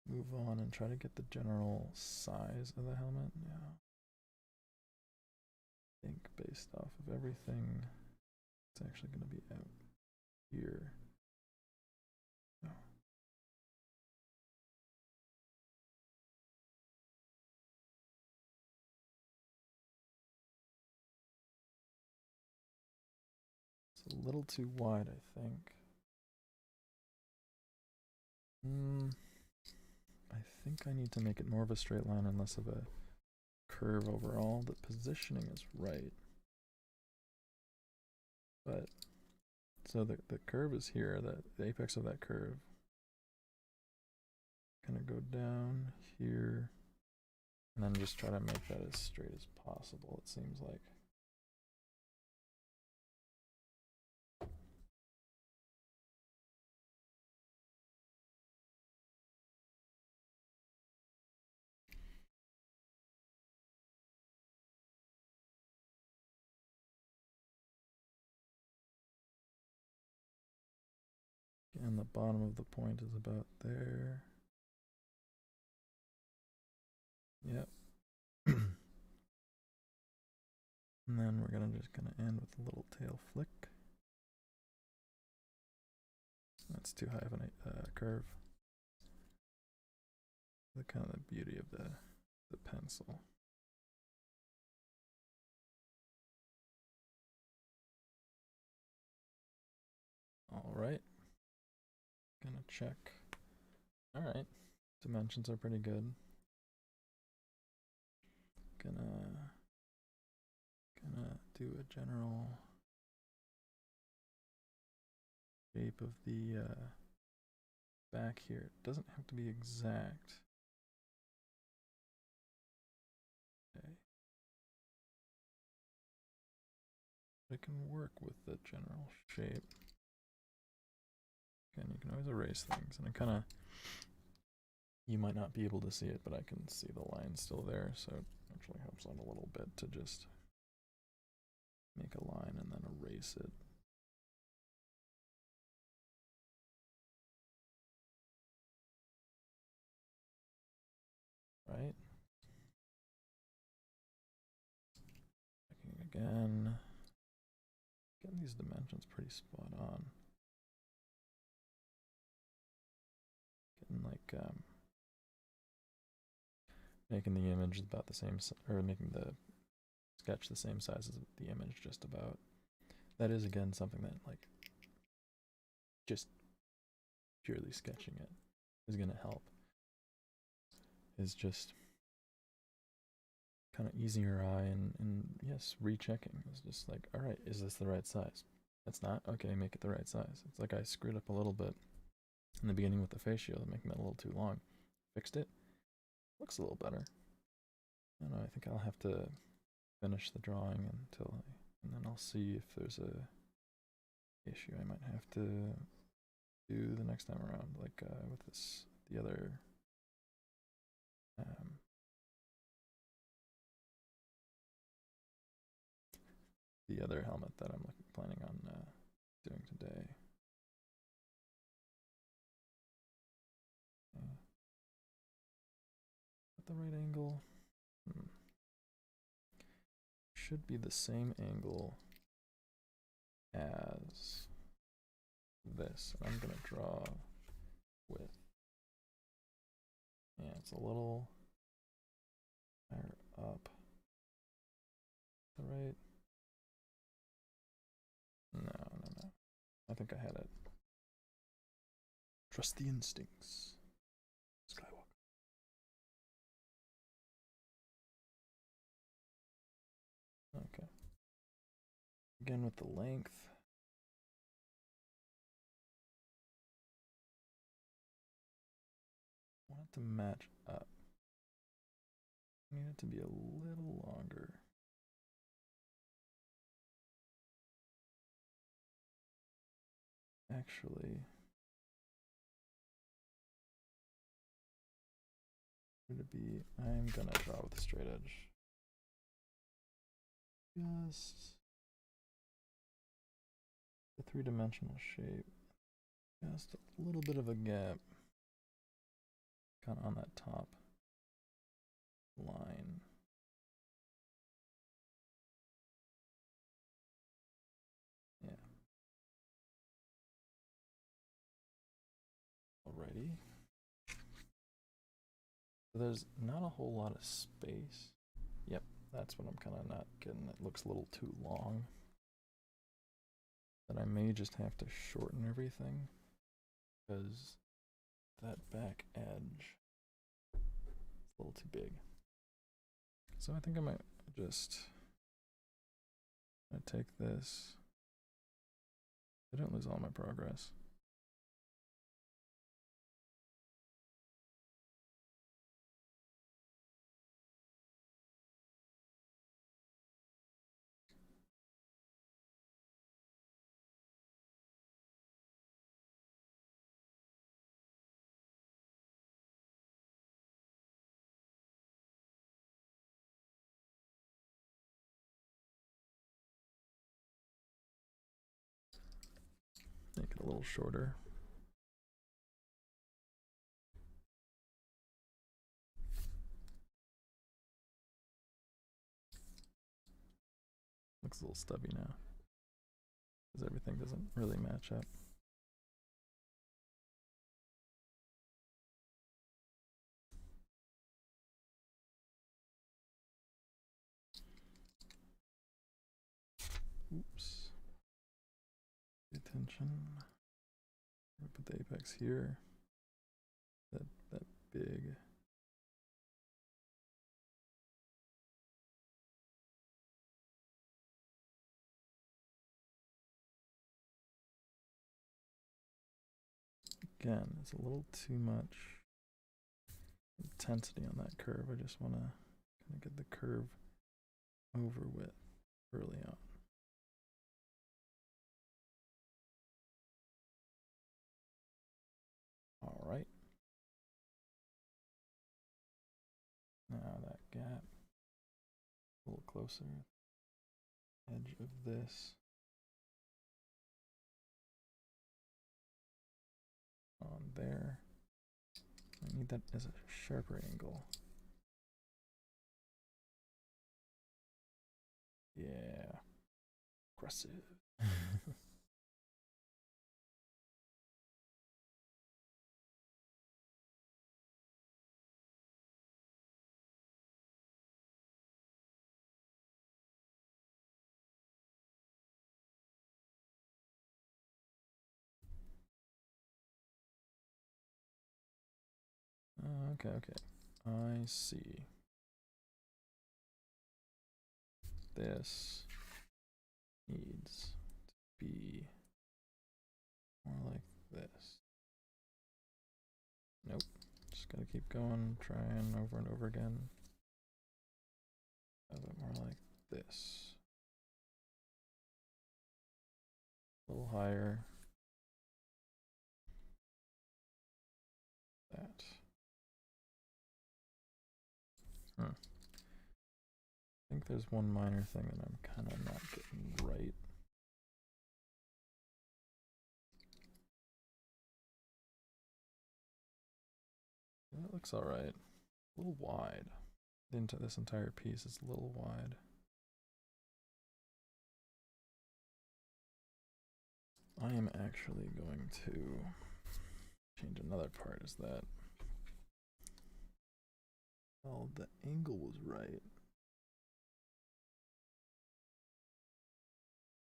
move on and try to get the general size of the helmet now. I think based off of everything, it's actually going to be out here. Oh. It's a little too wide, I think. I think I need to make it more of a straight line and less of a curve overall. The positioning is right. But, so the curve is here, the apex of that curve. Kind of go down here, and then just try to make that as straight as possible, it seems like. and the bottom of the point is about there. Yep. And then we're just gonna end with a little tail flick. That's too high of a curve. The kind of the beauty of the pencil. All right. Gonna check. All right. Dimensions are pretty good. Gonna do a general shape of the back here. It doesn't have to be exact. Okay. But it can work with the general shape. Again, you can always erase things, and it kind of, you might not be able to see it, but I can see the line still there, so it actually helps out a little bit to just make a line and then erase it. Right? Checking again. Getting these dimensions pretty spot on. Getting like making the image about the same, or making the sketch the same size as the image, just about. That is again something that, like, just purely sketching it is going to help. Is just kind of easing your eye, and yes, rechecking. It's just like, all right, is this the right size? That's not okay. Make it the right size. It's like I screwed up a little bit in the beginning with the face shield, making that a little too long. Fixed it. Looks a little better. I don't know. I think I'll have to finish the drawing and then I'll see if there's a issue I might have to do the next time around, like with the other helmet that I'm planning on doing today. Okay. At the right angle. Should be the same angle as this. I'm gonna draw with. Yeah, it's a little higher up. Right? No. I think I had it. Trust the instincts. Skywalker. Okay. Again with the length. I want it to match up. I need it to be a little longer. Actually, would it be? I'm gonna draw with a straight edge. Just the three-dimensional shape. Just a little bit of a gap, kind of on that top line. Yeah. Alrighty. So there's not a whole lot of space. Yep, that's what I'm kind of not getting. It looks a little too long. That I may just have to shorten everything, because that back edge is a little too big. So I think I might just take this. I don't lose all my progress. Make it a little shorter. looks a little stubby now because everything doesn't really match up. Oops. Pay attention. Put the apex here. That big. Again, it's a little too much intensity on that curve. I just want to kind of get the curve over with early on. All right. Now that gap, a little closer. Edge of this. On there. I need that as a sharper angle. Yeah. Aggressive. Okay. I see. This needs to be more like this. Nope. Just gotta keep going, trying over and over again. A bit more like this. A little higher. That. I think there's one minor thing that I'm kind of not getting right. That looks alright. A little wide. Into this entire piece is a little wide. I am actually going to change another part. Is that, well, the angle was right.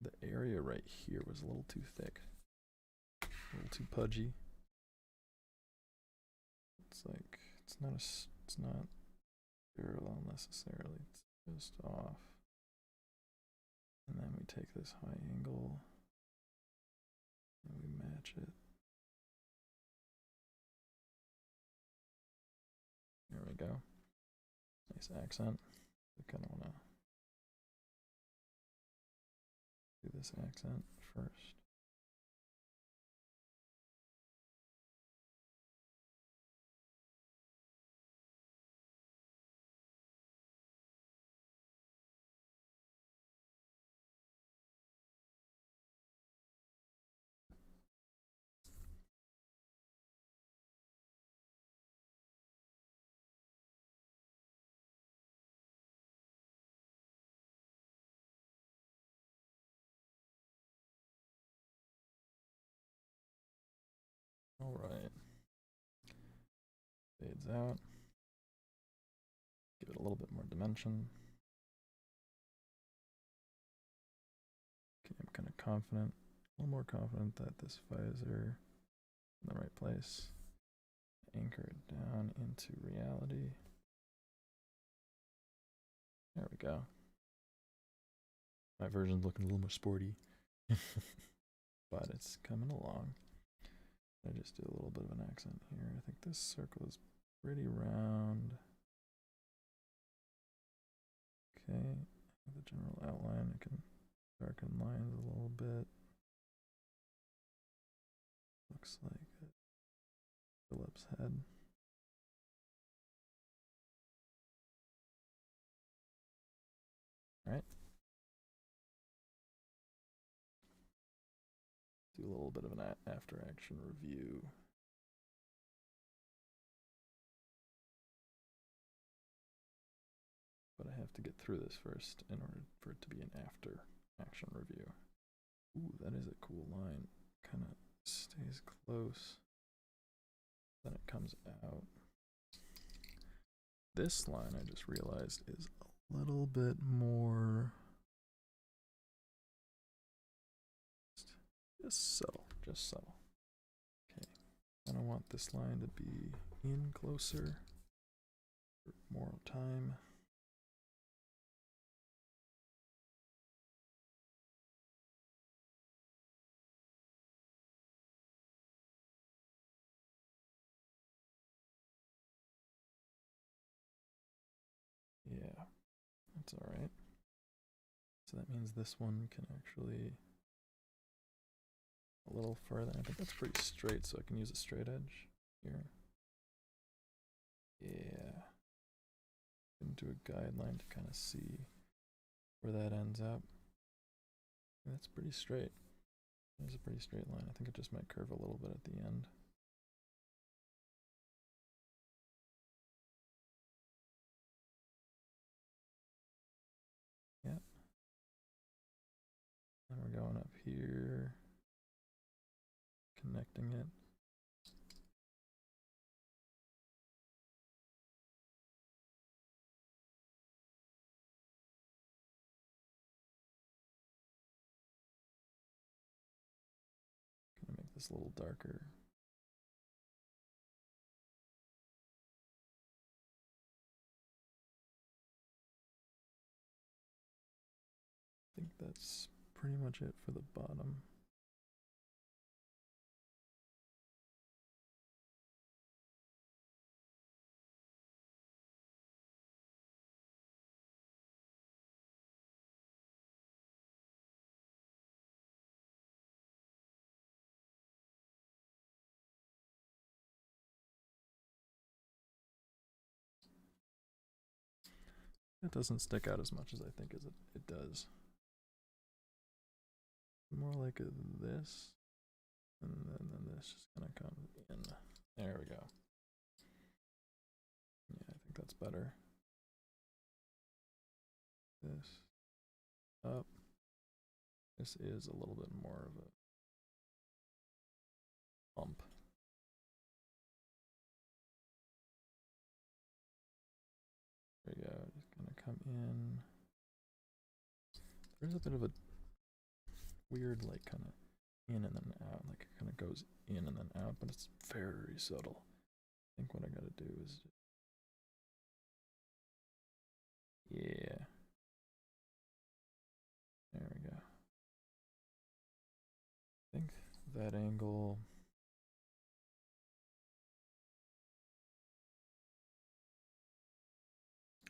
The area right here was a little too thick. A little too pudgy. It's like, it's not parallel necessarily. It's just off. And then we take this high angle and we match it. There we go. Nice accent. I kind of want to do this accent first. All right. Fades out. Give it a little bit more dimension. Okay, I'm kind of confident, a little more confident that this visor is in the right place. Anchor it down into reality. There we go. My version's looking a little more sporty, but it's coming along. I just do a little bit of an accent here. I think this circle is pretty round. Okay, the general outline, I can darken lines a little bit. Looks like Philip's head. All right. Do a little bit of an after action review. But I have to get through this first in order for it to be an after. Action review. Ooh, that is a cool line. Kind of stays close. Then it comes out. This line, I just realized, is a little bit more just subtle. Okay, and I want this line to be in closer for more time. Yeah, that's all right. So that means this one can actually a little further. I think that's pretty straight, so I can use a straight edge here. Yeah. Into a guideline to kind of see where that ends up. That's pretty straight. There's a pretty straight line. I think it just might curve a little bit at the end. Yeah. And we're going up here, connecting it. Gonna make this a little darker. I think that's pretty much it for the bottom. It doesn't stick out as much as I think as it does. More like this, and then this just gonna come in. There we go. Yeah, I think that's better. This up. This is a little bit more of a bump. There we go. Just gonna come in. There's a bit of a weird, like, kind of in and then out. Like, it kind of goes in and then out, but it's very subtle. I think what I gotta do is just, yeah. There we go. I think that angle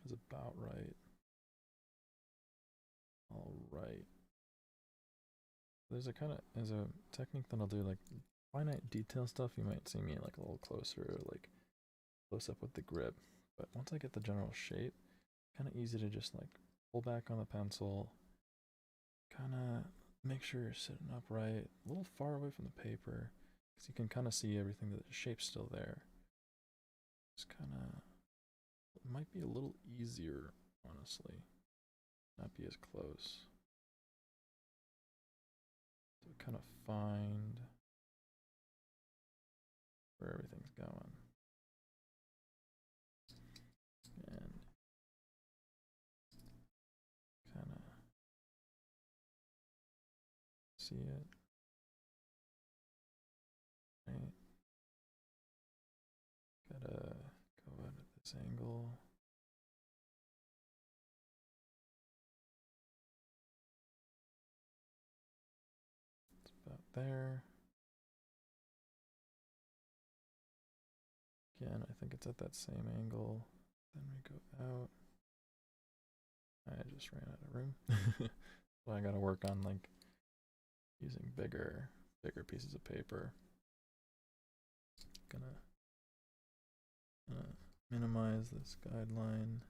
is about right. All right. There's a technique that I'll do, like finite detail stuff. You might see me like a little closer, like close up with the grip. But once I get the general shape, kind of easy to just like pull back on the pencil, kind of make sure you're sitting upright, a little far away from the paper, because you can kind of see everything, that the shape's still there. Just kind of, it might be a little easier, honestly, not be as close. So kind of find where everything's going. And kind of see it. Right. Gotta go out at this angle. It's about there. Again, I think it's at that same angle. Then we go out. I just ran out of room. So I gotta work on like using bigger pieces of paper. Gonna minimize this guideline,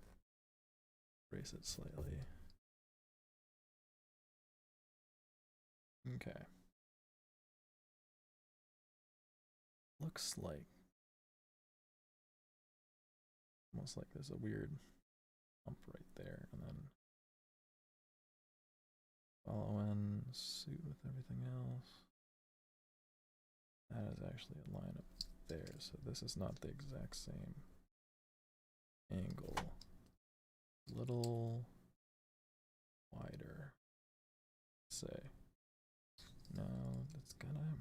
raise it slightly. Okay. Looks like almost like there's a weird hump right there, and then follow suit with everything else. That is actually a line up there, so this is not the exact same angle. Little wider, say. No, that's gonna.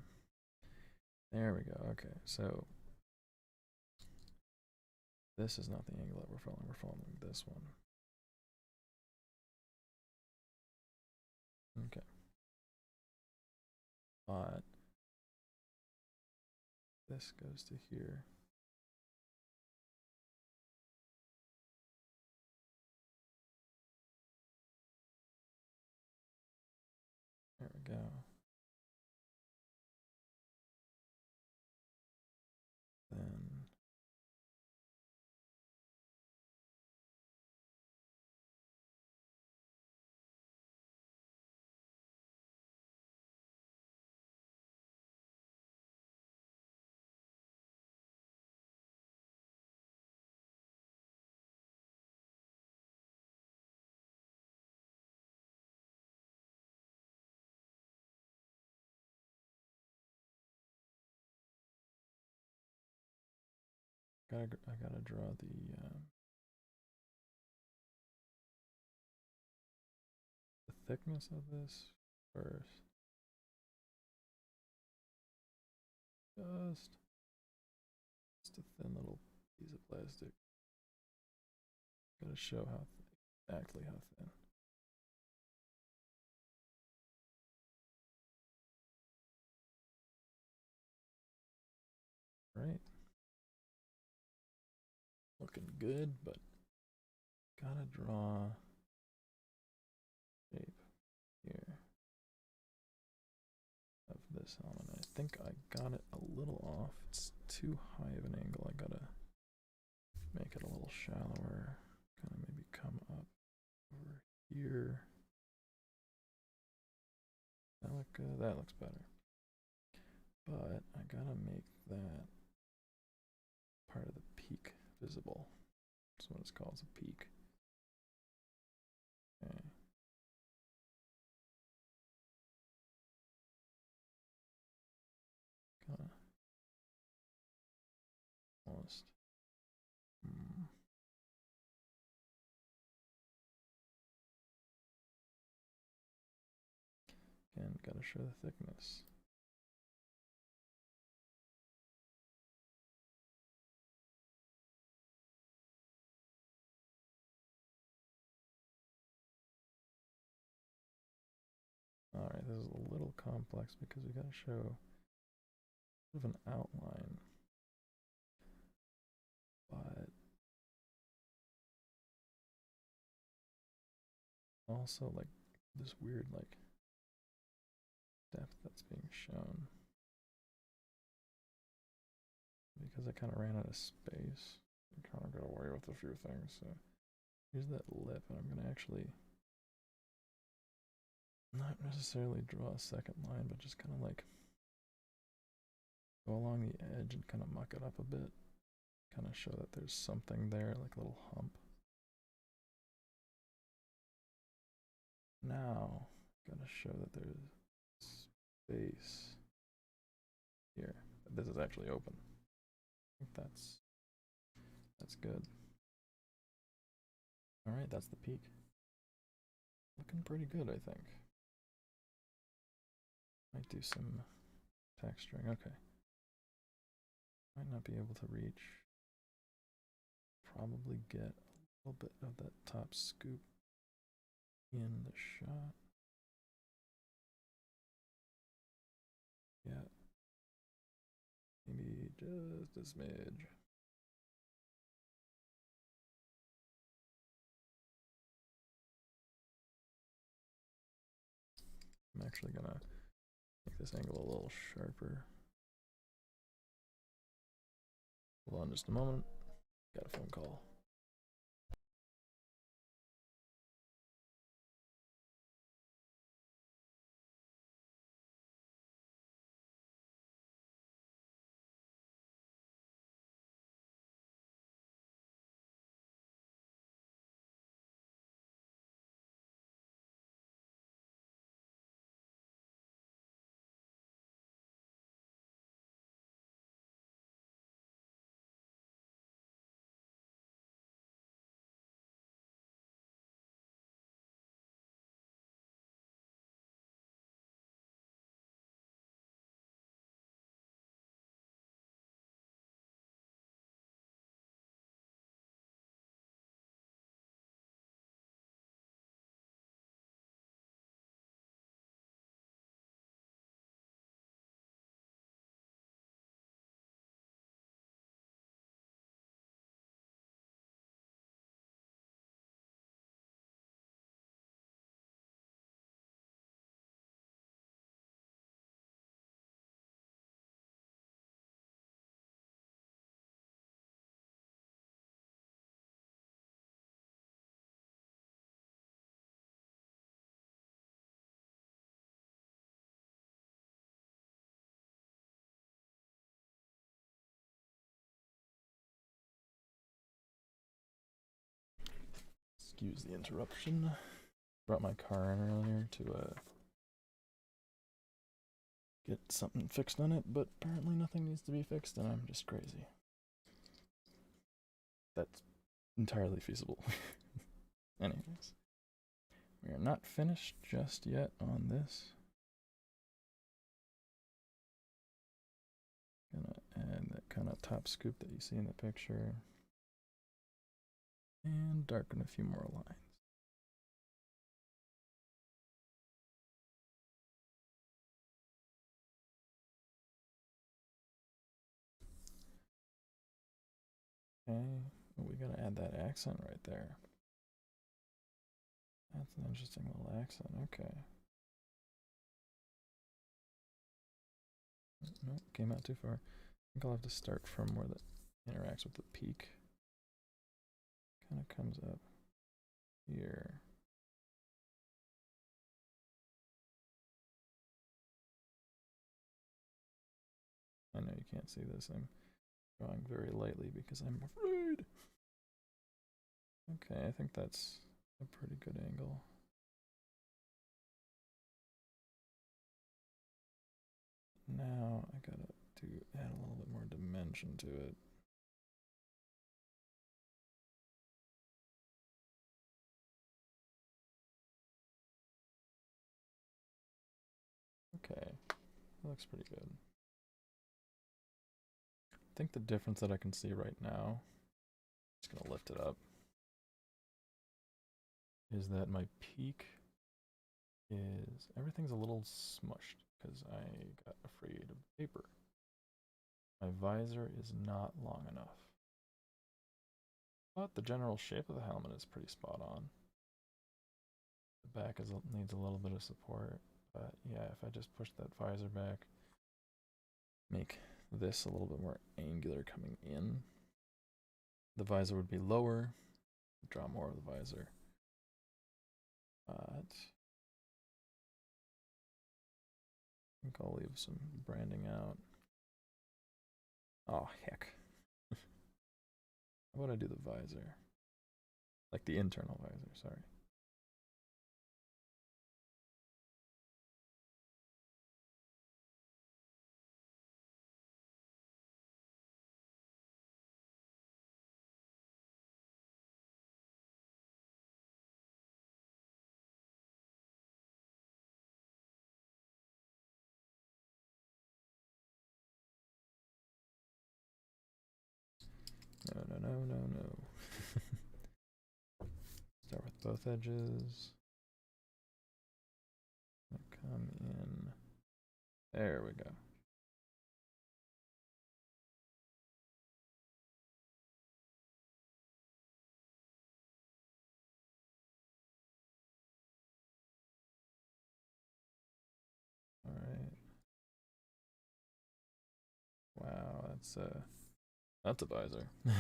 There we go. Okay, so this is not the angle that we're following. We're following this one. Okay. But this goes to here. There we go. Then I gotta draw the thickness of this first. Just a thin little piece of plastic. Gotta show how exactly how thin. Right. Looking good, but gotta draw shape here of this element. I think I got it a little off. It's too high of an angle. I gotta make it a little shallower. Kind of maybe come up over here. That look good. That looks better. But I gotta make that part of the peak visible. That's what it's called. It's a peak. Okay. Kind of almost. Again, gotta show the thickness. Alright, this is a little complex because we gotta show sort of an outline. But also like this weird like depth that's being shown. Because I kind of ran out of space. I kind of got away with a few things. So here's that lip, and I'm gonna actually not necessarily draw a second line, but just kind of like go along the edge and kind of muck it up a bit. Kind of show that there's something there, like a little hump. Now, gotta show that there's space here. This is actually open. I think that's good. All right, that's the peak. Looking pretty good, I think. Might do some texturing. Okay. Might not be able to reach. Probably get a little bit of that top scoop in the shot. Yeah. Maybe just a smidge. I'm actually gonna make this angle a little sharper. Hold on just a moment. Got a phone call. Excuse the interruption. Brought my car in earlier to get something fixed on it, but apparently nothing needs to be fixed and I'm just crazy. That's entirely feasible. Anyways, we are not finished just yet on this. Gonna add that kind of top scoop that you see in the picture and darken a few more lines. Okay, we gotta add that accent right there. That's an interesting little accent, okay. Nope, came out too far. I think I'll have to start from where that interacts with the peak. Kind of comes up here. I know you can't see this. I'm drawing very lightly because I'm afraid. Okay, I think that's a pretty good angle. Now I gotta add a little bit more dimension to it. Okay, that looks pretty good. I think the difference that I can see right now, just gonna lift it up, is that my peak is, everything's a little smushed because I got afraid of paper. My visor is not long enough. But the general shape of the helmet is pretty spot on. The back needs a little bit of support, but yeah, if I just push that visor back, make this a little bit more angular coming in, the visor would be lower, draw more of the visor. But I think I'll leave some branding out. Oh, heck. How about I do the visor? Like the internal visor, sorry. No. Start with both edges. Come in. There we go. All right. Wow, that's a visor. I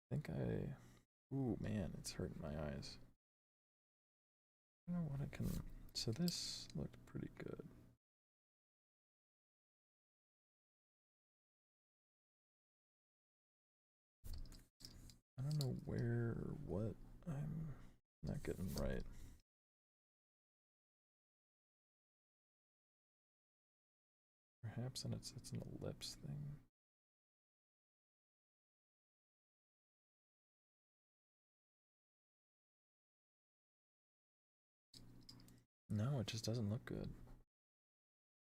think ooh man, it's hurting my eyes. I don't know what I can, so this looked pretty good. I don't know where or what I'm not getting right. Perhaps it's an ellipse thing. No, it just doesn't look good.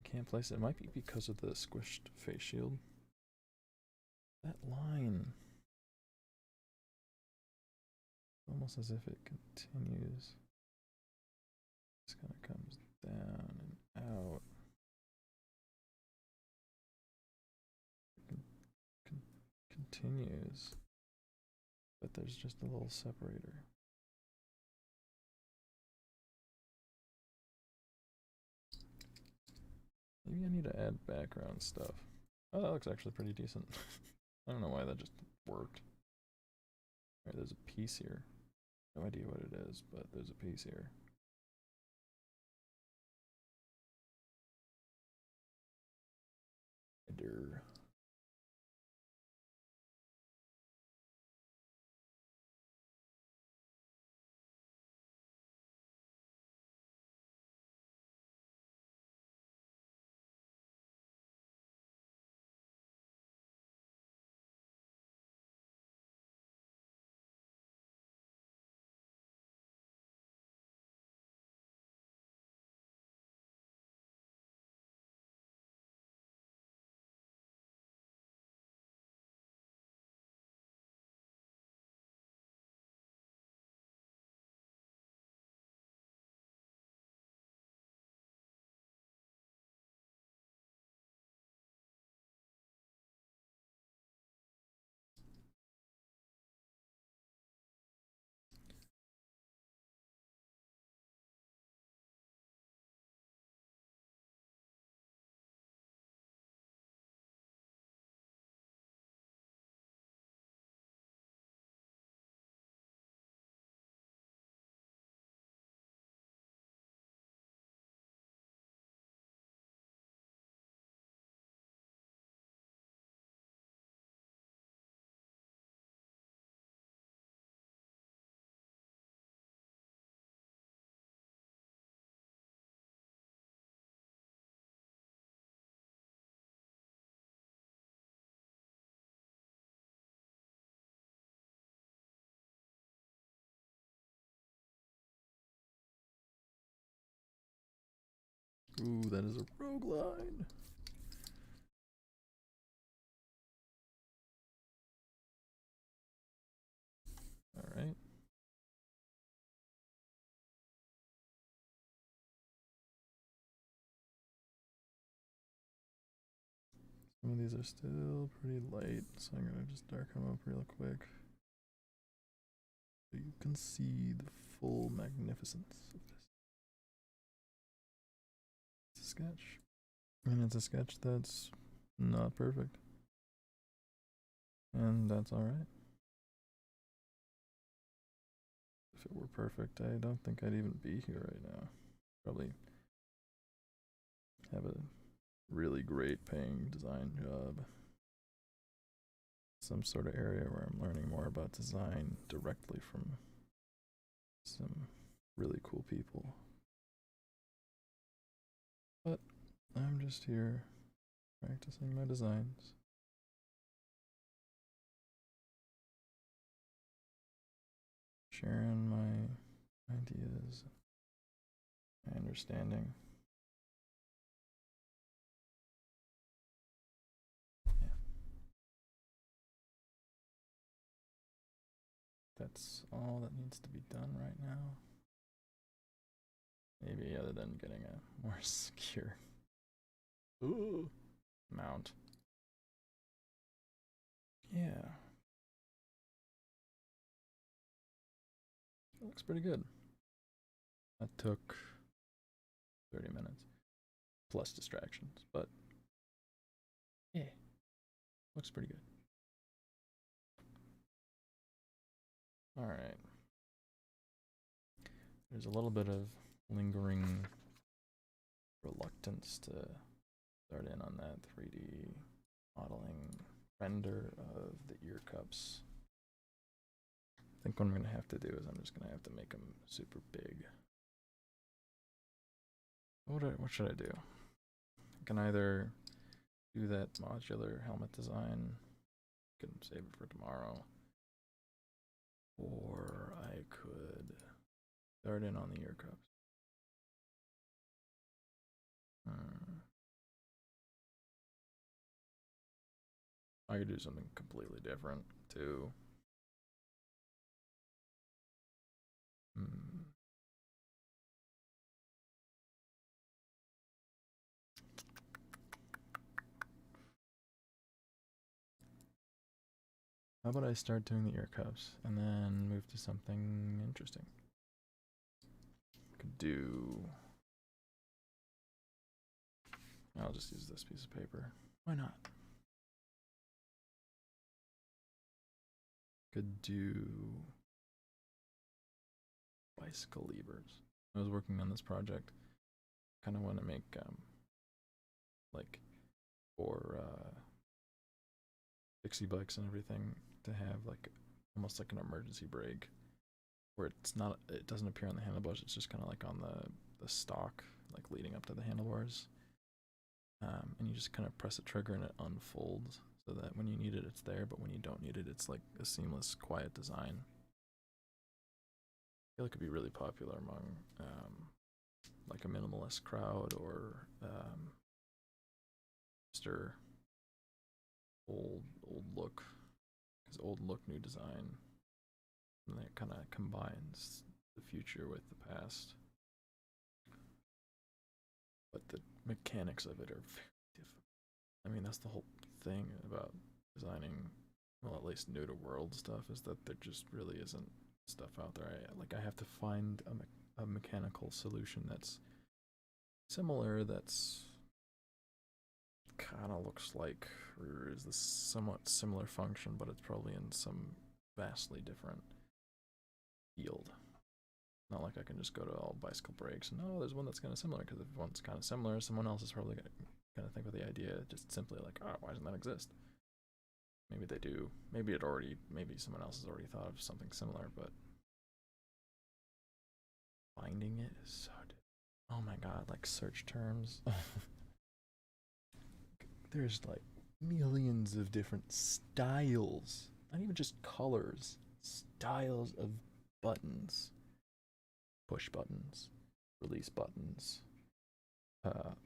I can't place it. It might be because of the squished face shield. That line. Almost as if it continues. This kind of comes down and out. Continues. But there's just a little separator. Maybe I need to add background stuff. Oh, that looks actually pretty decent. I don't know why that just worked. Alright, there's a piece here. No idea what it is, but there's a piece here. Header. Ooh, that is a rogue line. Alright. Some of these are still pretty light, so I'm gonna just darken them up real quick. So you can see the full magnificence of this. It's a sketch. And it's a sketch that's not perfect. And that's alright. If it were perfect, I don't think I'd even be here right now. Probably have a really great paying design job. Some sort of area where I'm learning more about design directly from some really cool people. But I'm just here practicing my designs. Sharing my ideas, my understanding. Yeah. That's all that needs to be done right now. Maybe other than getting a more secure mount. Yeah. It looks pretty good. That took 30 minutes. Plus distractions, but yeah. Looks pretty good. Alright. There's a little bit of lingering reluctance to start in on that 3D modeling render of the ear cups. I think what I'm going to have to do is I'm just going to have to make them super big. What should I do? I can either do that modular helmet design, can save it for tomorrow, or I could start in on the ear cups. I could do something completely different too. How about I start doing the ear cups and then move to something interesting? Could do. I'll just use this piece of paper. Why not? Could do bicycle levers. I was working on this project. Kind of want to make like for fixie bikes and everything to have like almost like an emergency brake, where it's not, it doesn't appear on the handlebars. It's just kind of like on the stock, like leading up to the handlebars. And you just kind of press a trigger and it unfolds so that when you need it, it's there, but when you don't need it, it's like a seamless, quiet design. I feel like it could be really popular among like a minimalist crowd or Mr. old look, because old look, new design, and that kind of combines the future with the past. But the mechanics of it are very difficult. I mean, that's the whole thing about designing, well, at least new to world stuff, is that there just really isn't stuff out there. I have to find a mechanical solution that's similar, that's kind of looks like, or is this somewhat similar function, but it's probably in some vastly different field. Not like I can just go to all bicycle brakes and there's one that's kind of similar, because if one's kind of similar, someone else is probably going to kind of think of the idea just simply like, why doesn't that exist? Maybe they do. Maybe someone else has already thought of something similar, but finding it is so difficult. Oh my god, like search terms. There's like millions of different styles, not even just colors, styles of buttons. Push buttons, release buttons,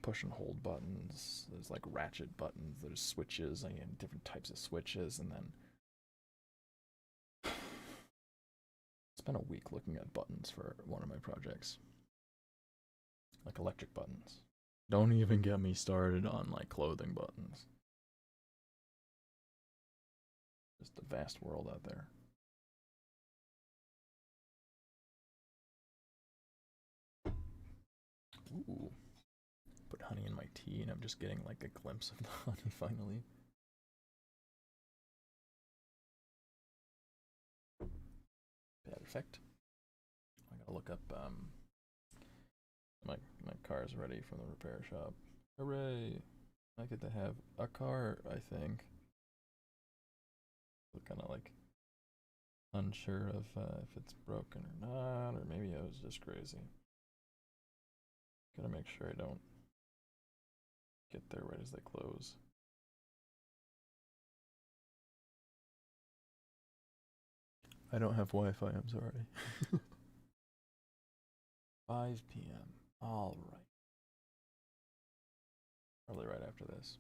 push and hold buttons. There's like ratchet buttons. There's switches. I mean, different types of switches, and then spent a week looking at buttons for one of my projects, like electric buttons. Don't even get me started on like clothing buttons. Just a vast world out there. Ooh. Put honey in my tea and I'm just getting like a glimpse of the honey finally. Perfect. I gotta look up my car's ready from the repair shop. Hooray! I get to have a car, I think. Kind of like unsure of if it's broken or not, or maybe I was just crazy. Gotta make sure I don't get there right as they close. I don't have Wi-Fi, I'm sorry. 5 p.m. All right. Probably right after this.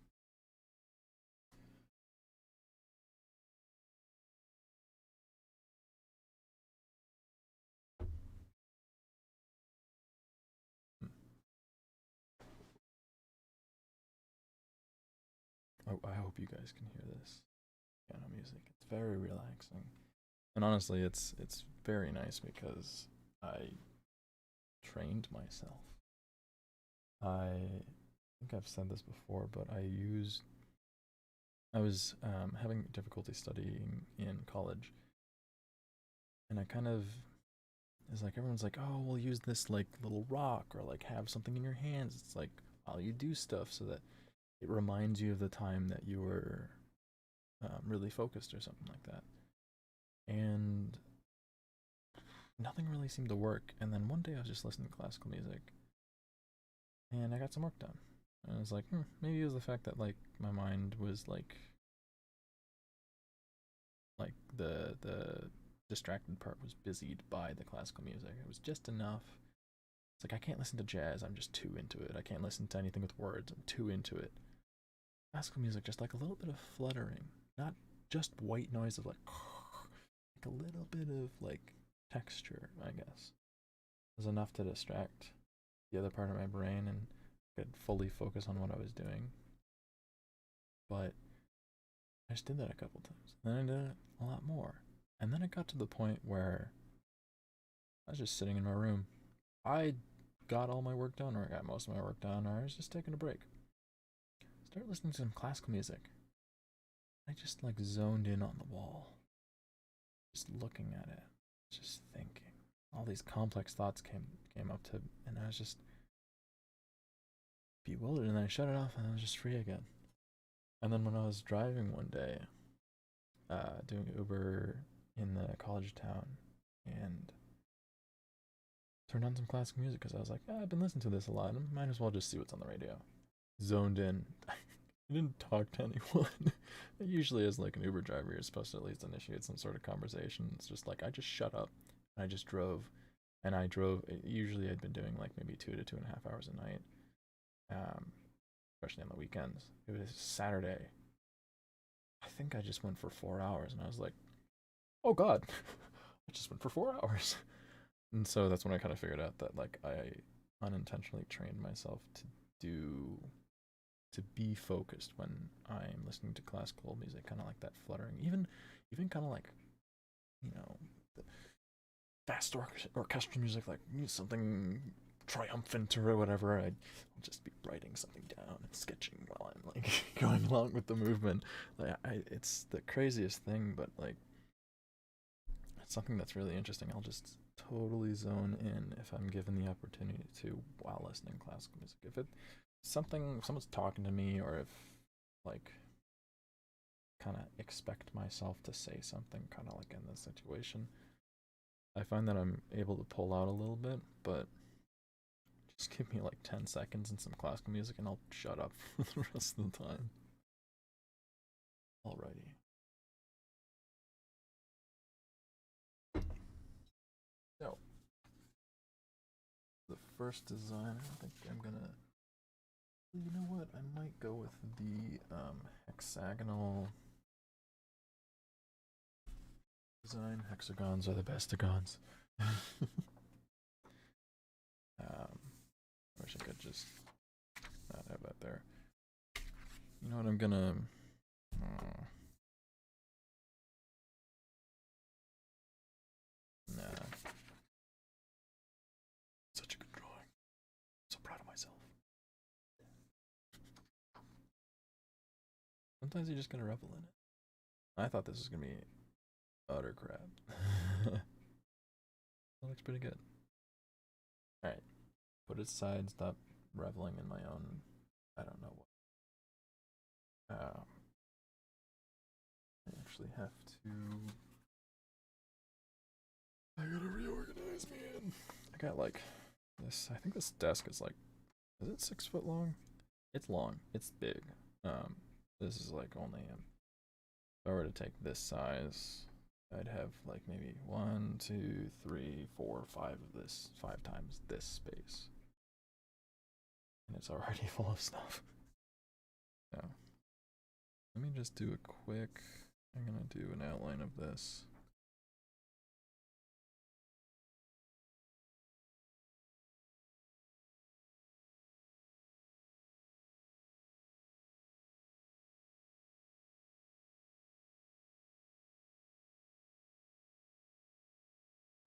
Oh, I hope you guys can hear this piano music. It's very relaxing. And honestly, it's very nice because I trained myself. I think I've said this before, but I was having difficulty studying in college, and I kind of, it's like everyone's like, oh, we'll use this like little rock or like have something in your hands. It's like while you do stuff so that it reminds you of the time that you were really focused or something like that. And nothing really seemed to work. And then one day I was just listening to classical music, and I got some work done. And I was like, maybe it was the fact that like my mind was like the distracted part was busied by the classical music. It was just enough. It's like I can't listen to jazz, I'm just too into it. I can't listen to anything with words, I'm too into it. Classical music, just like a little bit of fluttering, not just white noise of like a little bit of like texture, I guess, was enough to distract the other part of my brain and could fully focus on what I was doing. But I just did that a couple times. Then I did it a lot more. And then it got to the point where I was just sitting in my room. I got all my work done, or I got most of my work done, or I was just taking a break. Started listening to some classical music. I just like zoned in on the wall. Just looking at it. Just thinking. All these complex thoughts came up to, and I was just bewildered, and then I shut it off and I was just free again. And then when I was driving one day, doing Uber in the college town, and turned on some classical music because I was like, I've been listening to this a lot, and might as well just see what's on the radio. Zoned in. I didn't talk to anyone. Usually, as like an Uber driver, you're supposed to at least initiate some sort of conversation. It's just like I just shut up, and I just drove, and I drove. Usually, I'd been doing like maybe 2 to 2.5 hours a night, especially on the weekends. It was Saturday. I think I just went for 4 hours, and I was like, oh God, I just went for 4 hours. And so that's when I kind of figured out that like I unintentionally trained myself to be focused when I'm listening to classical music, kind of like that fluttering, even kind of like, you know, the fast orchestral music, like something triumphant or whatever. I'll just be writing something down and sketching while I'm like going along with the movement. Like it's the craziest thing, but like it's something that's really interesting. I'll just totally zone in if I'm given the opportunity to while listening to classical music. If someone's talking to me, or if like kind of expect myself to say something, kind of like in this situation, I find that I'm able to pull out a little bit, but just give me like 10 seconds and some classical music and I'll shut up for the rest of the time. Alrighty. So, the first design, I don't think I'm gonna You know what? I might go with the hexagonal design. Hexagons are the bestagons. I wish I could just not have that there. You know what? I'm gonna. Nah. Such a good drawing. So proud of myself. Sometimes you just gotta revel in it. I thought this was gonna be utter crap. That looks pretty good. Alright. Put it aside, stop reveling in my own. I don't know what. I actually have to. I gotta reorganize, man. I got like this. I think this desk is like. Is it 6 foot long? It's long. It's big. This is like only. If I were to take this size, I'd have like maybe 1, 2, 3, 4, 5 of this, 5 times this space. And it's already full of stuff. So, let me just do a quick, I'm gonna do an outline of this.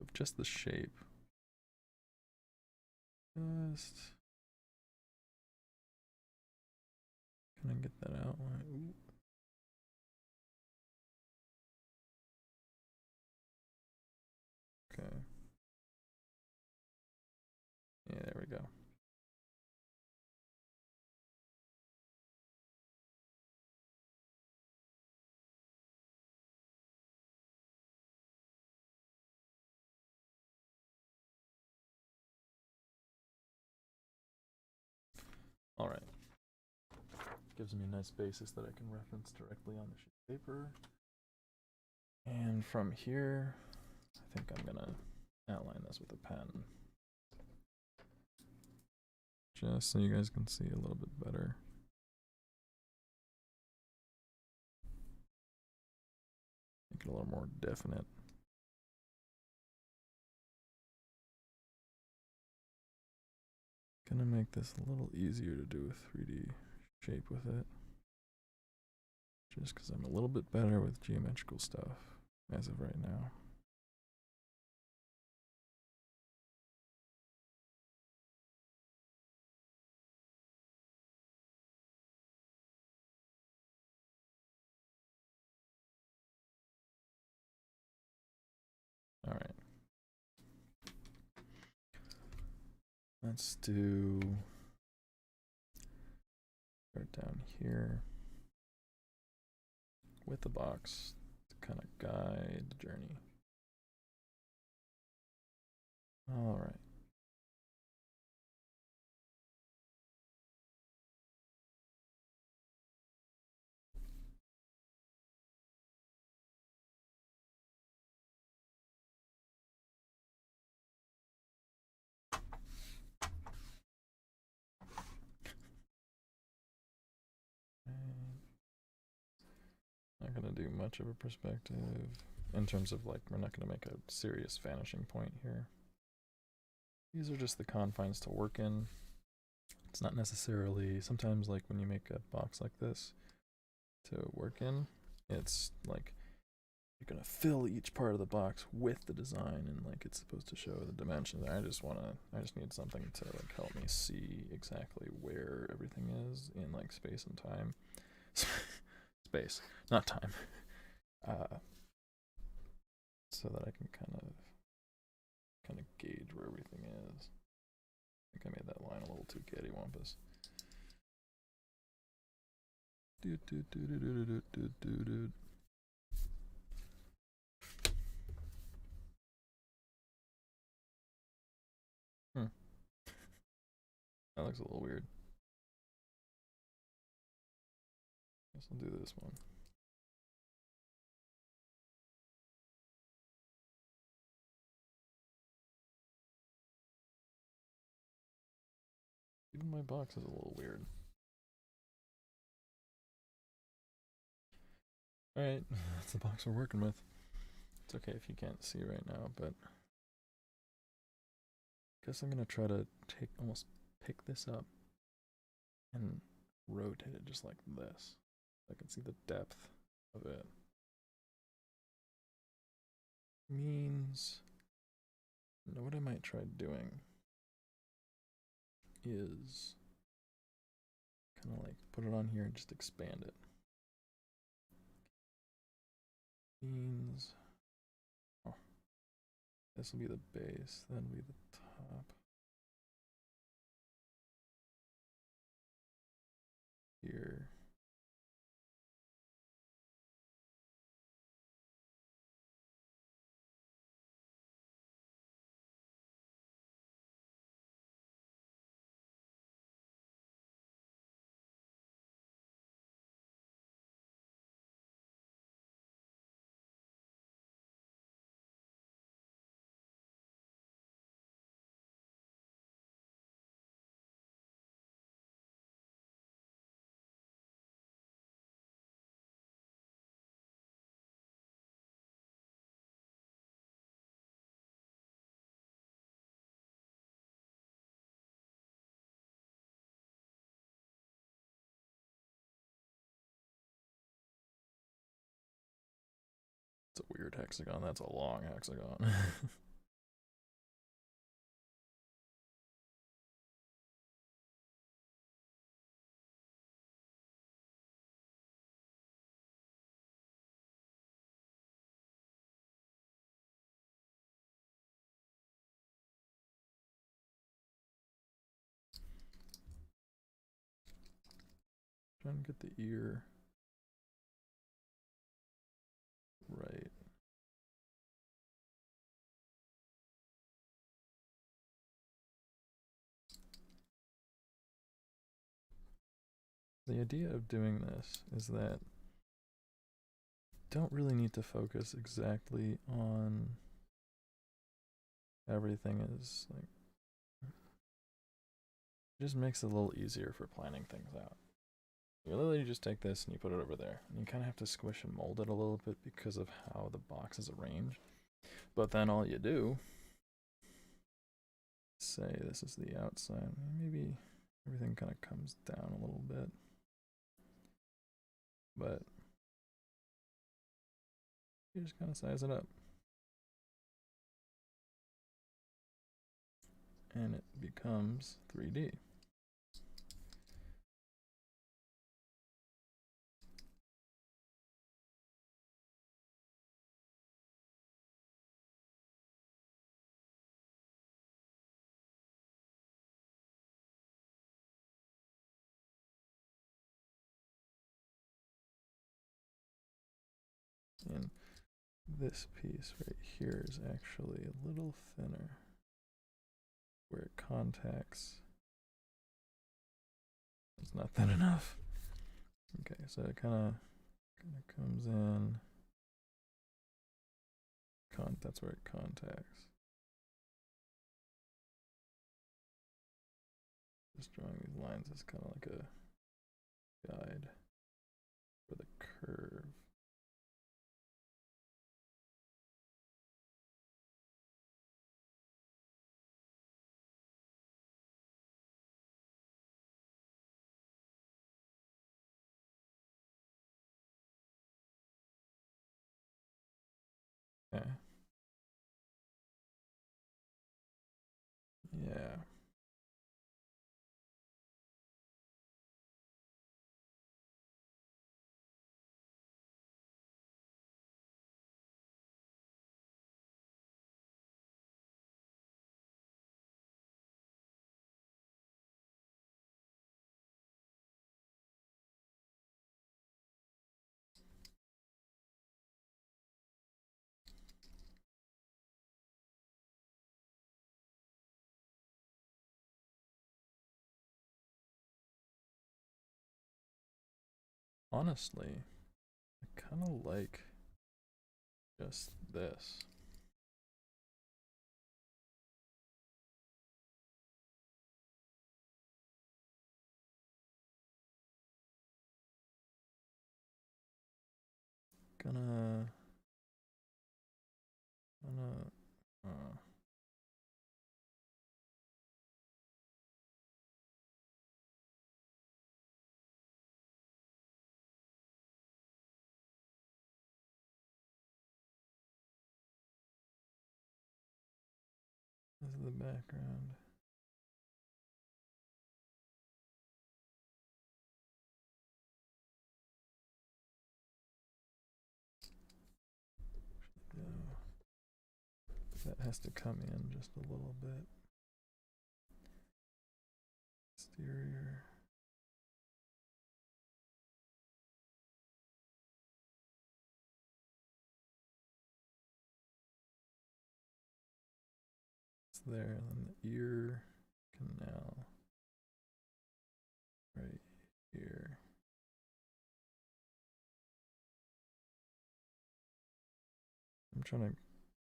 Of just the shape. Just. Can I get that outline? Ooh. Okay. Yeah, there we go. All right. Gives me a nice basis that I can reference directly on the sheet of paper. And from here, I think I'm gonna outline this with a pen. Just so you guys can see a little bit better. Make it a little more definite. Gonna make this a little easier to do a 3D shape with it. Just because I'm a little bit better with geometrical stuff as of right now. All right. Let's do start down here with the box to kind of guide the journey. All right. Not gonna do much of a perspective in terms of like, we're not gonna make a serious vanishing point here. These are just the confines to work in. It's not necessarily, sometimes like when you make a box like this to work in, it's like you're gonna fill each part of the box with the design and like it's supposed to show the dimensions. I just need something to like help me see exactly where everything is in like space and time. Space, not time. So that I can kind of gauge where everything is. I think I made that line a little too cattywampus. That looks a little weird. Guess I'll do this one. Even my box is a little weird. Alright, that's the box we're working with. It's okay if you can't see right now, but I guess I'm gonna try to almost pick this up and rotate it just like this. I can see the depth of it. Means, you know what I might try doing is kind of like put it on here and just expand it. Means, oh, this will be the base, that'll be the top. Here. It's a weird hexagon. That's a long hexagon. Trying to get the ear right. The idea of doing this is that you don't really need to focus exactly on everything. Is like, it just makes it a little easier for planning things out. You literally just take this and you put it over there. And you kind of have to squish and mold it a little bit because of how the box is arranged. But then all you do, say this is the outside, maybe everything kind of comes down a little bit. But you just kind of size it up. And it becomes 3D. And this piece right here is actually a little thinner where it contacts. It's not thin enough. Okay, so it kind of comes in. That's where it contacts. Just drawing these lines is kind of like a guide for the curve. Okay. Yeah. Honestly, I kind of like just this. gonna this is the background. That has to come in just a little bit. Exterior. It's there, and then the ear canal right here. I'm trying to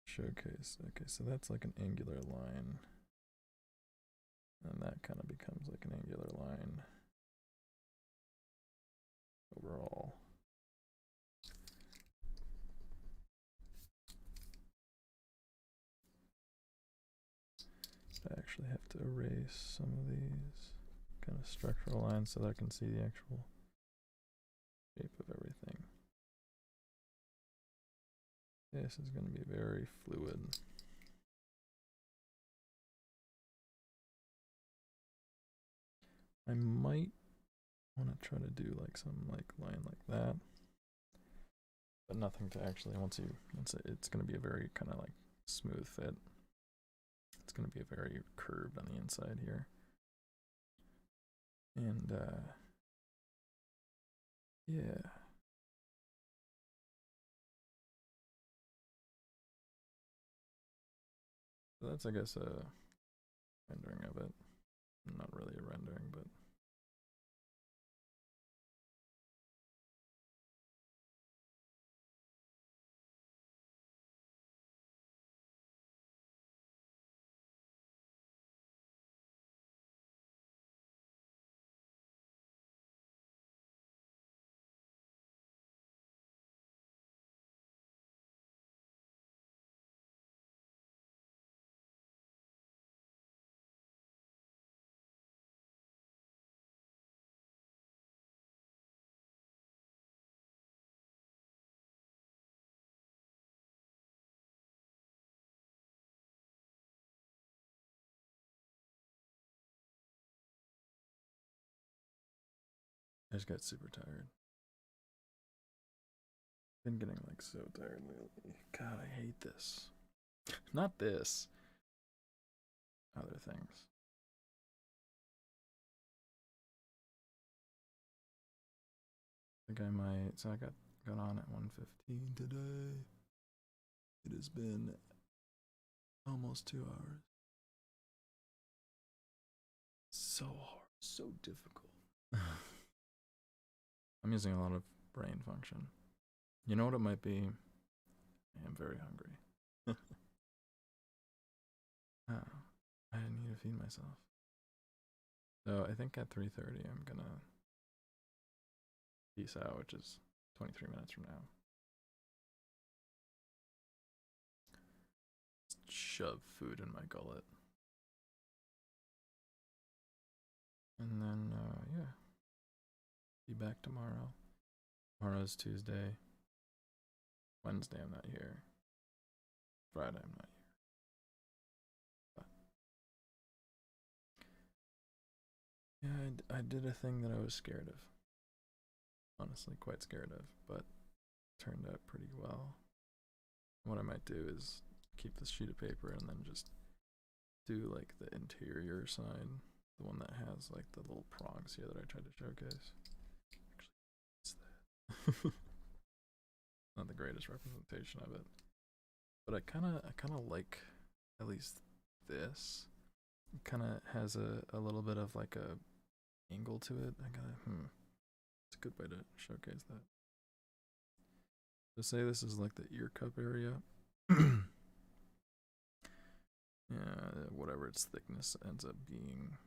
showcase. Okay, so that's like an angular line. And that kind of becomes like an angular line overall. I actually have to erase some of these kind of structural lines so that I can see the actual shape of everything. This is going to be very fluid. I might want to try to do like some like line like that, but nothing to actually it's going to be a very kind of like smooth fit. It's going to be a very curved on the inside here, and yeah. So that's, I guess, a rendering of it. Not really a rendering, but I just got super tired. Been getting like so tired lately. God, I hate this. Not this. Other things. I think I might. So I got on at 1:15 today. It has been almost 2 hours. So hard, so difficult. I'm using a lot of brain function. You know what it might be? I am very hungry. Oh, I need to feed myself. So I think at 3:30 I'm gonna peace out, which is 23 minutes from now. Just shove food in my gullet. And then, yeah. Be back tomorrow. Tomorrow's Tuesday. Wednesday I'm not here. Friday I'm not here. But yeah, I did a thing that I was scared of. Honestly, quite scared of, but turned out pretty well. What I might do is keep this sheet of paper and then just do like the interior side, the one that has like the little prongs here that I tried to showcase. Actually, it's that. Not the greatest representation of it, but I kind of like at least this. It kind of has a little bit of like a angle to it. It's a good way to showcase that. So say this is like the ear cup area. Yeah, whatever its thickness ends up being.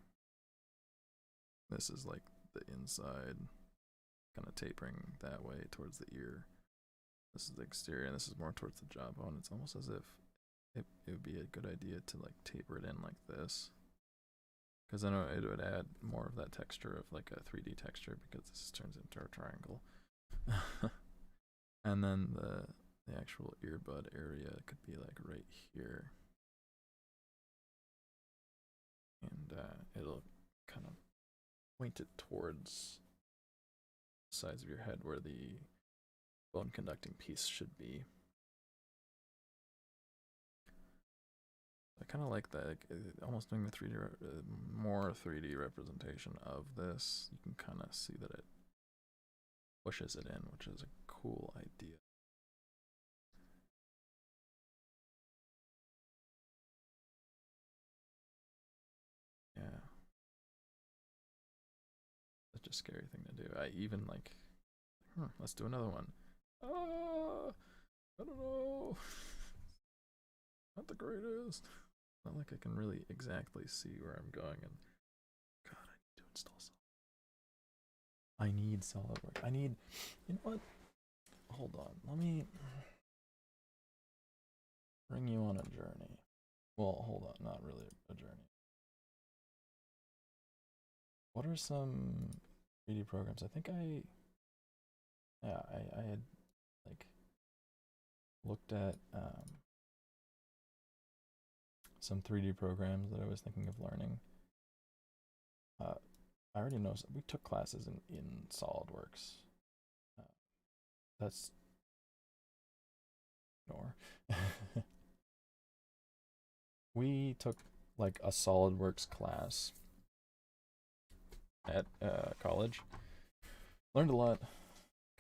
This is like the inside, kind of tapering that way towards the ear. This is the exterior, and this is more towards the jawbone. It's almost as if it would be a good idea to like taper it in like this, because then it would add more of that texture of like a 3D texture, because this turns into a triangle. And then the actual earbud area could be like right here, and it'll kind of point it towards the sides of your head where the bone conducting piece should be. I kind of like that, like, almost doing the 3D, more 3D representation of this. You can kind of see that it pushes it in, which is a cool idea. Yeah. Such a scary thing to do. I even like, let's do another one. I don't know. Not the greatest. Not like I can really exactly see where I'm going, and God, I need to install something. I need SolidWorks. I need, you know what? Hold on. Let me bring you on a journey. Well, hold on. Not really a journey. What are some 3D programs? I think I had like looked at some 3D programs that I was thinking of learning. I already know, we took classes in SolidWorks. That's ignore. We took like a SolidWorks class at college. Learned a lot.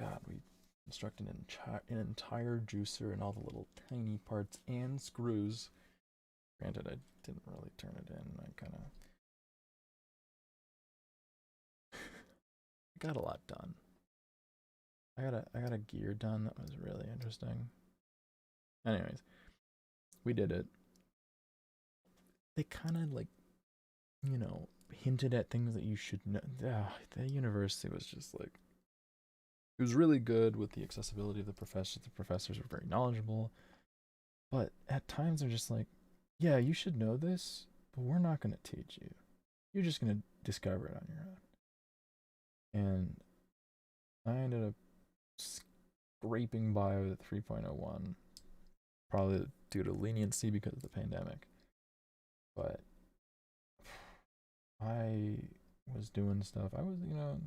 God, we constructed an entire juicer and all the little tiny parts and screws. Granted, I didn't really turn it in. I kind of got a lot done. I got a gear done that was really interesting. Anyways, we did it. They kind of like, you know, hinted at things that you should know. The university was just like, it was really good with the accessibility of the professors. The professors were very knowledgeable, but at times they're just like, yeah, you should know this, but we're not going to teach you. You're just going to discover it on your own. And I ended up scraping by with a 3.01, probably due to leniency because of the pandemic. But I was doing stuff. I was, you know,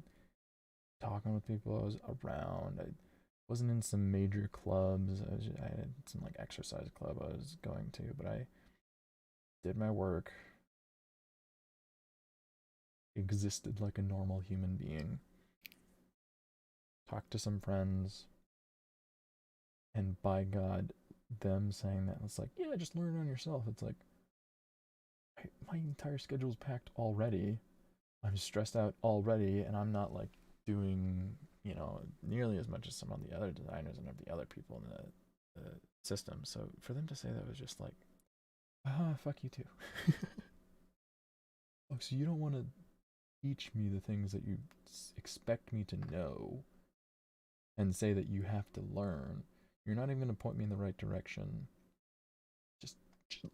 talking with people. I was around. I wasn't in some major clubs. I had some like exercise club I was going to, but I did my work, existed like a normal human being, talked to some friends, and by God, them saying that, it's like, yeah, just learn on yourself. It's like, my entire schedule's packed already. I'm stressed out already, and I'm not like doing, you know, nearly as much as some of the other designers and of the other people in the system. So for them to say that was just like, fuck you too. Oh, so you don't want to teach me the things that you expect me to know and say that you have to learn. You're not even going to point me in the right direction. Just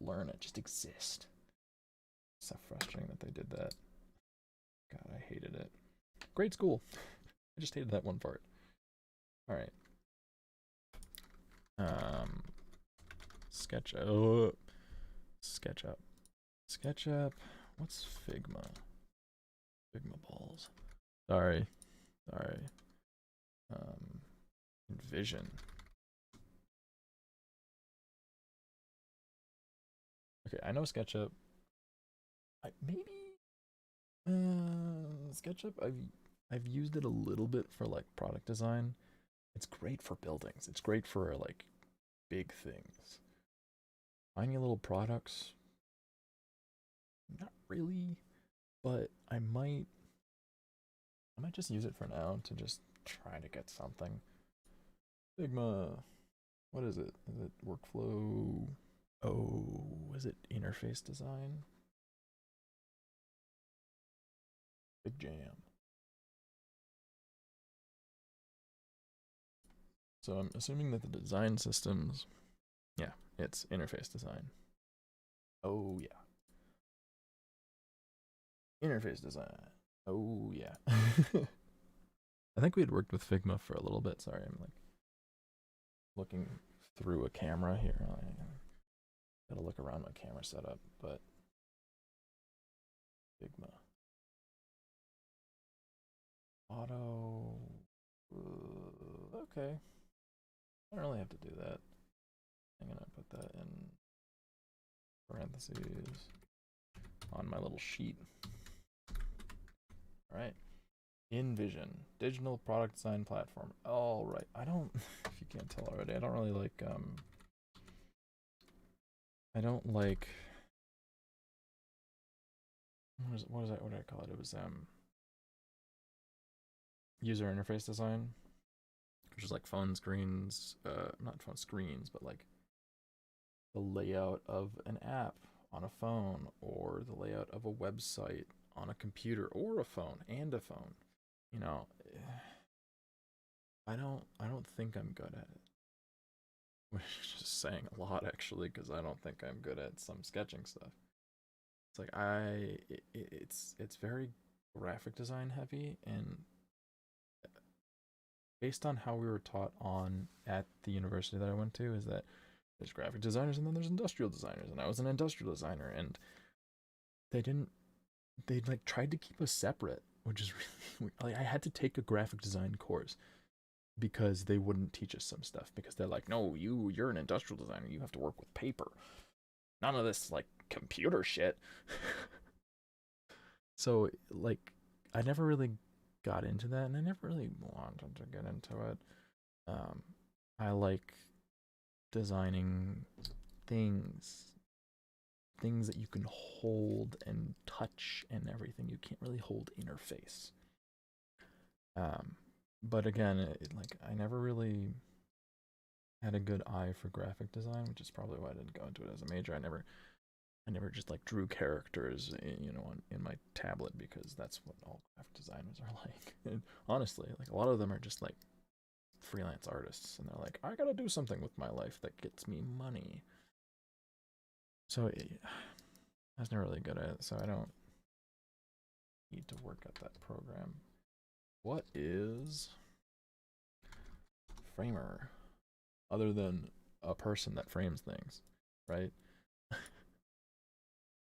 learn it. Just exist. It's so frustrating that they did that. God, I hated it. Great school. I just hated that one part. All right. SketchUp. SketchUp. SketchUp. What's Figma? Figma balls. Sorry. Envision. Okay, I know SketchUp. SketchUp. I've used it a little bit for like product design. It's great for buildings. It's great for like big things. Tiny little products, not really. But I might just use it for now to just try to get something. Figma. What is it? Is it workflow? Oh, is it interface design? Big Jam. So I'm assuming that the design systems, yeah, it's interface design. Oh yeah. Interface design. Oh yeah. I think we had worked with Figma for a little bit. Sorry, I'm like looking through a camera here. I gotta look around my camera setup, but Figma. Auto. Okay. I don't really have to do that. I'm gonna put that in parentheses on my little sheet. All right. InVision, digital product design platform. All right. I don't, if you can't tell already, I don't really like, I don't like, what did I call it? It was, user interface design, which is like phone screens, not phone screens, but like the layout of an app on a phone or the layout of a website on a computer or a phone and a phone. You know, I don't think I'm good at it. Which is just saying a lot actually, because I don't think I'm good at some sketching stuff. It's like it's very graphic design heavy, and based on how we were taught on at the university that I went to, is that there's graphic designers and then there's industrial designers, and I was an industrial designer, and they didn't they like tried to keep us separate, which is really weird. Like I had to take a graphic design course because they wouldn't teach us some stuff because they're like, no, you're an industrial designer, you have to work with paper, none of this like computer shit. So like I never really got into that, and I never really wanted to get into it. um I like designing things things that you can hold and touch and everything. You can't really hold interface. um but again, like I never really had a good eye for graphic design, which is probably why I didn't go into it as a major. I never just like drew characters, in my tablet, because that's what all graphic designers are like. And honestly, like a lot of them are just like freelance artists, and they're like, I gotta do something with my life that gets me money. So I was never really good at it, so I don't need to work at that program. What is Framer other than a person that frames things, right?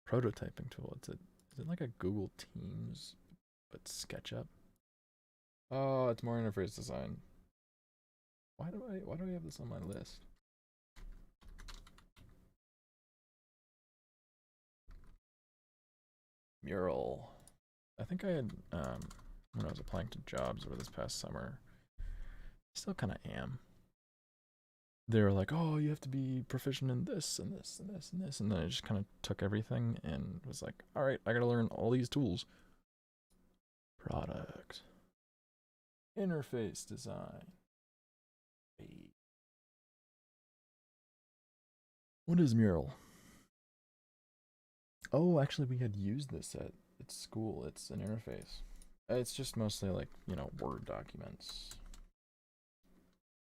Prototyping tool. Is it like a Google Teams but SketchUp? Oh, it's more interface design. Why do I have this on my list? Mural. I think I had when I was applying to jobs over this past summer. Still kind of am. They were like, "Oh, you have to be proficient in this and this and this and this," and then I just kind of took everything and was like, "All right, I gotta learn all these tools." Product. Interface design. What is Mural? Oh, actually, we had used this at school. It's an interface. It's just mostly like, Word documents.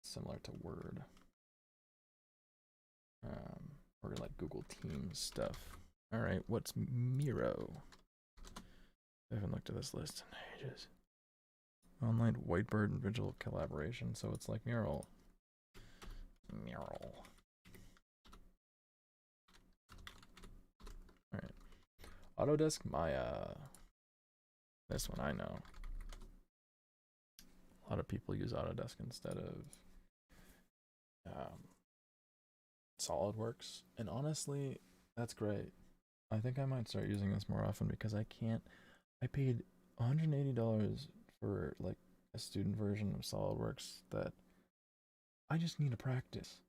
Similar to Word. Or like Google Teams stuff. Alright, what's Miro? I haven't looked at this list in ages. Online whiteboard and visual collaboration, so it's like Mural. Mural. Alright. Autodesk Maya. This one I know. A lot of people use Autodesk instead of SolidWorks, and honestly, that's great. I think I might start using this more often because I paid $180 for like a student version of SolidWorks that I just need to practice.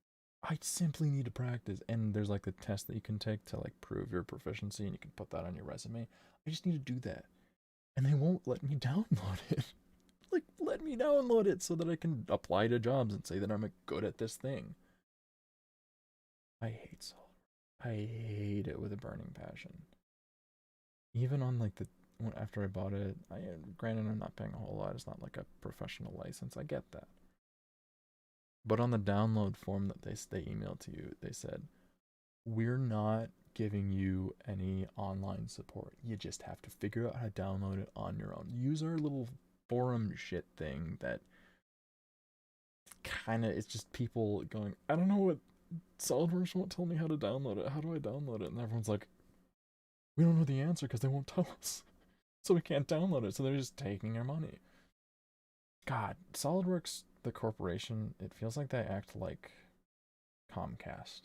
I simply need to practice, and there's like the test that you can take to like prove your proficiency, and you can put that on your resume. I just need to do that, and they won't let me download it. Like, let me download it so that I can apply to jobs and say that I'm good at this thing. I hate SolidWorks. I hate it with a burning passion. Even on like after I bought it, granted I'm not paying a whole lot. It's not like a professional license. I get that, But on the download form that they emailed to you, they said, we're not giving you any online support. You just have to figure out how to download it on your own. Use our little forum shit thing that kind of, it's just people going, I don't know what SolidWorks won't tell me how to download it. How do I download it? And everyone's like, we don't know the answer because they won't tell us. So we can't download it. So they're just taking our money. God, SolidWorks, the corporation, it feels like they act like Comcast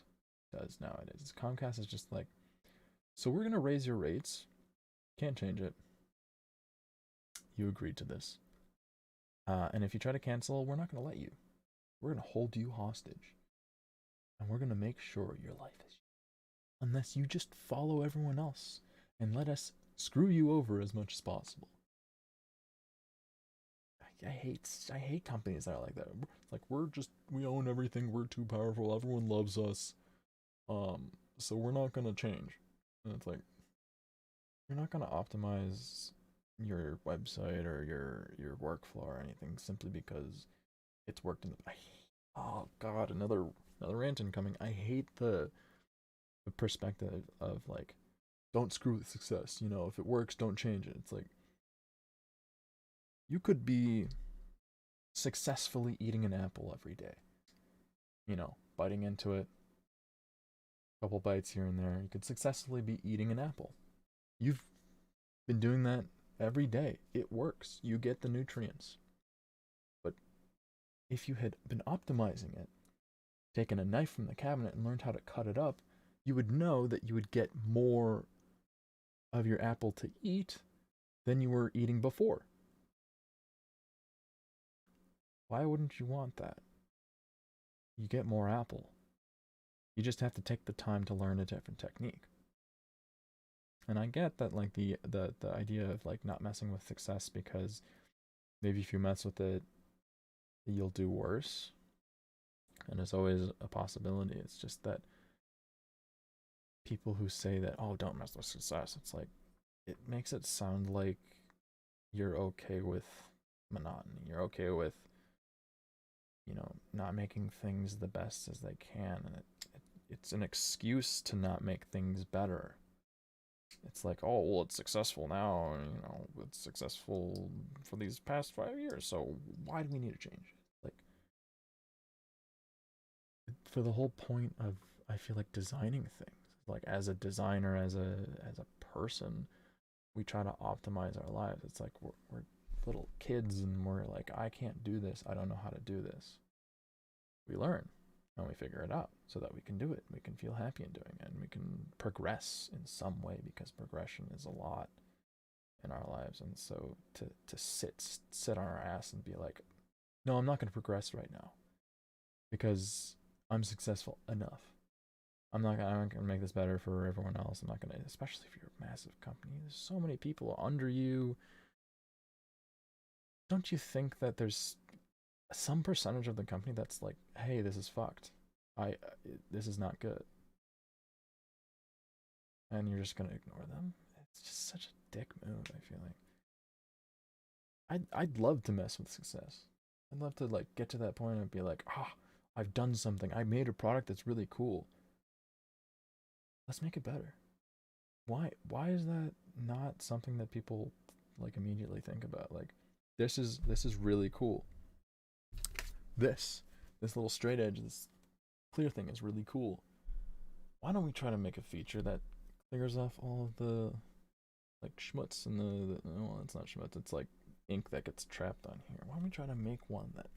does nowadays. Comcast is just like, so we're going to raise your rates. Can't change it. You agreed to this. And if you try to cancel, we're not going to let you. We're going to hold you hostage. And we're going to make sure your life is. Unless you just follow everyone else and let us screw you over as much as possible. I hate companies that are like that. It's like, we own everything. We're too powerful. Everyone loves us. So we're not going to change. And it's like, you're not going to optimize your website or your workflow or anything simply because it's worked in the. Oh God, another rant incoming. I hate the perspective of like, don't screw with success. You know, if it works, don't change it. It's like, you could be successfully eating an apple every day. You know, biting into it, couple bites here and there. You could successfully be eating an apple. You've been doing that every day. It works. You get the nutrients. But if you had been optimizing it, taken a knife from the cabinet and learned how to cut it up, you would know that you would get more of your apple to eat than you were eating before. Why wouldn't you want that? You get more apple. You just have to take the time to learn a different technique. And I get that, like, the idea of like not messing with success because maybe if you mess with it, you'll do worse. And it's always a possibility. It's just that people who say that, oh, don't mess with success, it's like, it makes it sound like you're okay with monotony. You're okay with, you know, not making things the best as they can. And it's an excuse to not make things better. It's like, oh, well, it's successful now. You know, it's successful for these past 5 years. So why do we need to change? Like, for the whole point of, I feel like, designing things, like as a designer, as a person, we try to optimize our lives. It's like we're little kids and we're like, I can't do this. I don't know how to do this. We learn and we figure it out so that we can do it. We can feel happy in doing it and we can progress in some way, because progression is a lot in our lives. And so to sit on our ass and be like, no, I'm not going to progress right now because I'm successful enough. I'm not gonna make this better for everyone else. I'm not gonna, especially if you're a massive company. There's so many people under you. Don't you think that there's some percentage of the company that's like, hey, this is fucked. This is not good, and you're just gonna ignore them? It's just such a dick move. I feel like I'd love to mess with success. I'd love to like get to that point and be like, I've done something. I made a product that's really cool. Let's make it better. Why is that not something that people like immediately think about? Like, this is really cool. This little straight edge, this clear thing is really cool. Why don't we try to make a feature that clears off all of the like schmutz and well, it's not schmutz, it's like ink that gets trapped on here. Why don't we try to make one that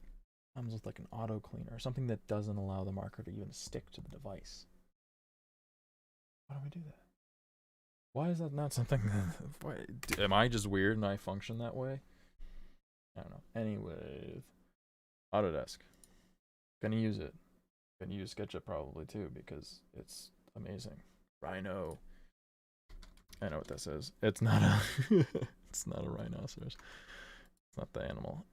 comes with like an auto cleaner or something that doesn't allow the marker to even stick to the device? Why don't we do that? Why is that not something that, am I just weird and I function that way? I don't know. Anyways, Autodesk. Gonna use it. Gonna use SketchUp probably too because it's amazing. Rhino. I know what this is. It's not a it's not a rhinoceros. It's not the animal.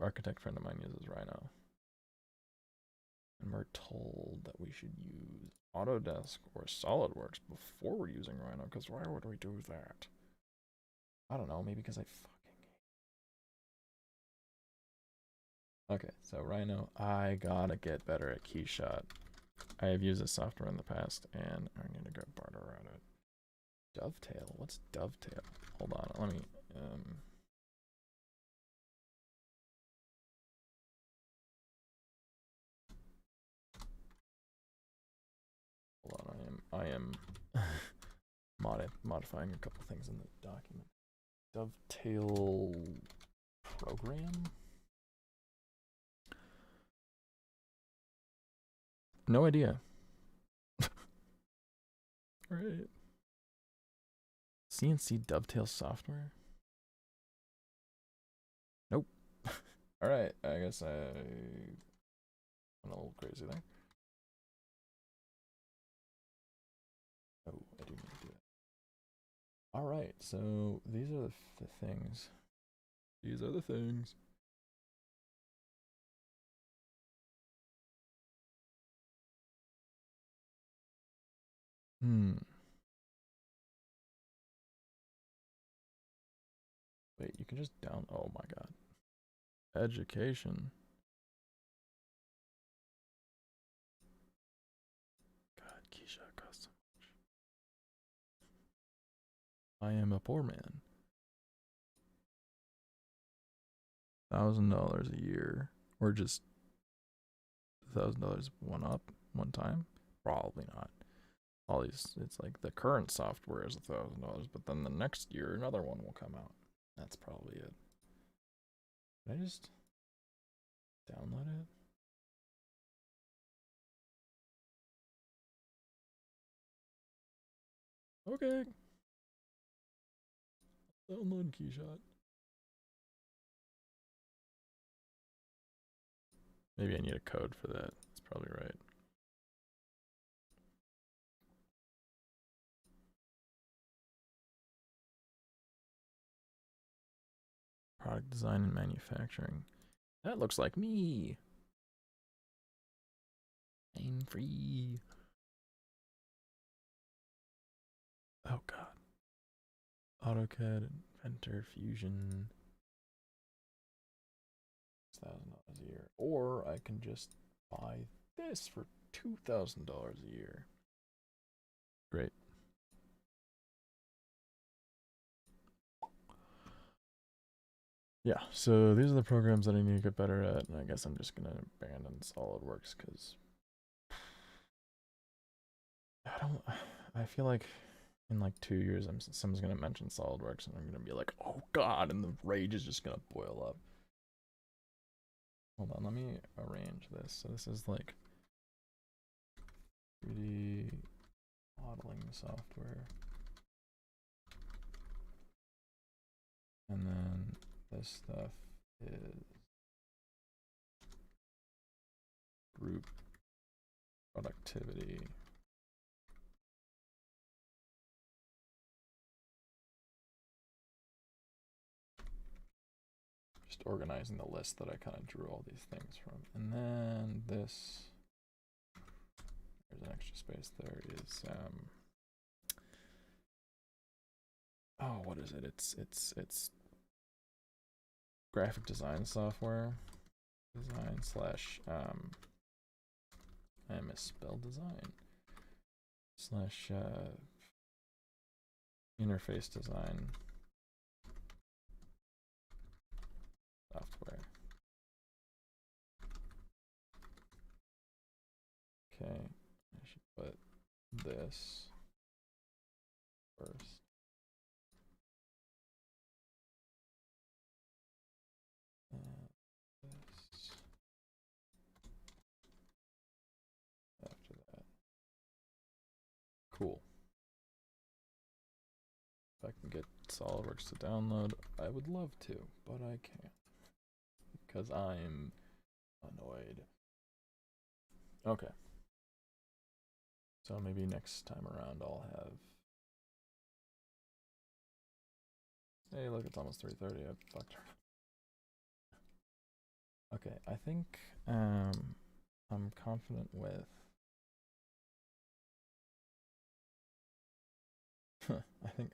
Architect friend of mine uses Rhino. And we're told that we should use Autodesk or SolidWorks before we're using Rhino, because why would we do that? I don't know, maybe because I fucking hate. Okay, so Rhino, I gotta get better at keyshot. I have used this software in the past, and I need to go barter around it. Dovetail? What's dovetail? Hold on, let me, hold on, I am modifying a couple things in the document. Dovetail program? No idea. Alright. CNC dovetail software? Nope. Alright, I guess I went a little crazy there. Oh, I do need to do that. Alright, so these are the things. These are the things. Wait, you can just oh my god. Education. God, Keisha costs so much. I am a poor man. $1,000 a year. Or just $1,000 one time? Probably not. All these, it's like the current software is $1,000, but then the next year another one will come out. That's probably it. Can I just download it? Okay. Download Keyshot. Maybe I need a code for that. That's probably right. Product design and manufacturing. That looks like me. Pain free. Oh god. AutoCAD, Inventor, Fusion. $1,000 a year. Or I can just buy this for $2,000 a year. Great. Yeah, so these are the programs that I need to get better at, and I guess I'm just gonna abandon SolidWorks because I feel like in like 2 years someone's gonna mention SolidWorks and I'm gonna be like, oh god, and the rage is just gonna boil up. Hold on, let me arrange this. So this is like 3D modeling software. And then this stuff is group productivity. Just organizing the list that I kind of drew all these things from. And then this, there's an extra space there, is oh, what is it? It's graphic design software. Design slash I misspelled design slash interface design software. Okay, I should put this first. This after that. Cool. If I can get SolidWorks to download, I would love to, but I can't because I'm annoyed. Okay. So maybe next time around I'll have. Hey, look, it's almost 3:30. I fucked her. Okay, I think I'm confident with. I think,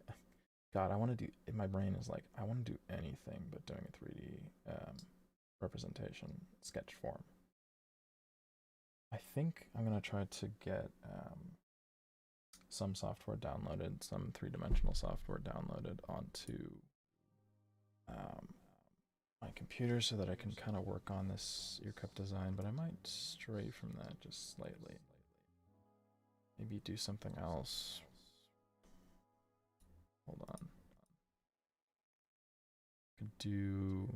God, I want to do. My brain is like, I want to do anything but doing a 3D representation, sketch form. I think I'm gonna try to get some software downloaded, some three-dimensional software downloaded onto my computer so that I can kind of work on this ear cup design, but I might stray from that just slightly. Maybe do something else. Hold on. Could do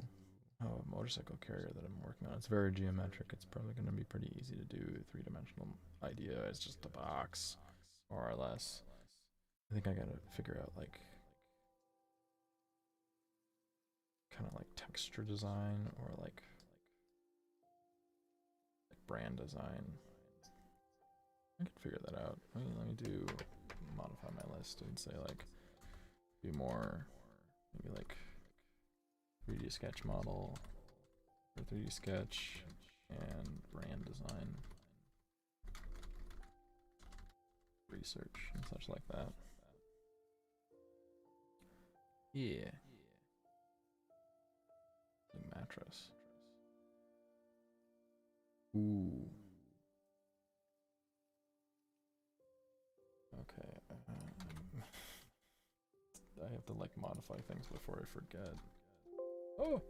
a motorcycle carrier that I'm working on. It's very geometric. It's probably going to be pretty easy to do. Three-dimensional idea. It's just a box, more or less. I think I gotta figure out like kind of like texture design or like brand design. I can figure that out. Let me do modify my list and say like be more maybe like 3D sketch model or 3D sketch and brand design research and such like that. Yeah. The mattress. Ooh. Okay. I have to like modify things before I forget. Oh.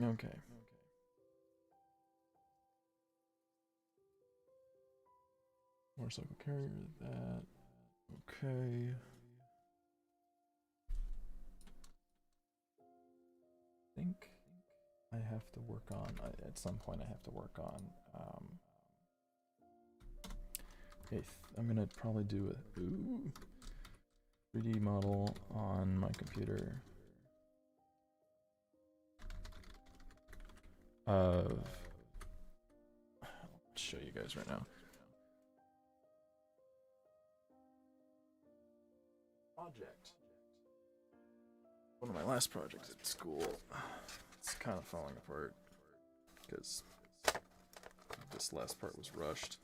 Okay. Motorcycle carrier, that. Okay. I think I have to work on, at some point I have to work on, I'm gonna probably do a 3D model on my computer of, I'll show you guys right now. Project. One of my last projects at school. It's kind of falling apart because this last part was rushed.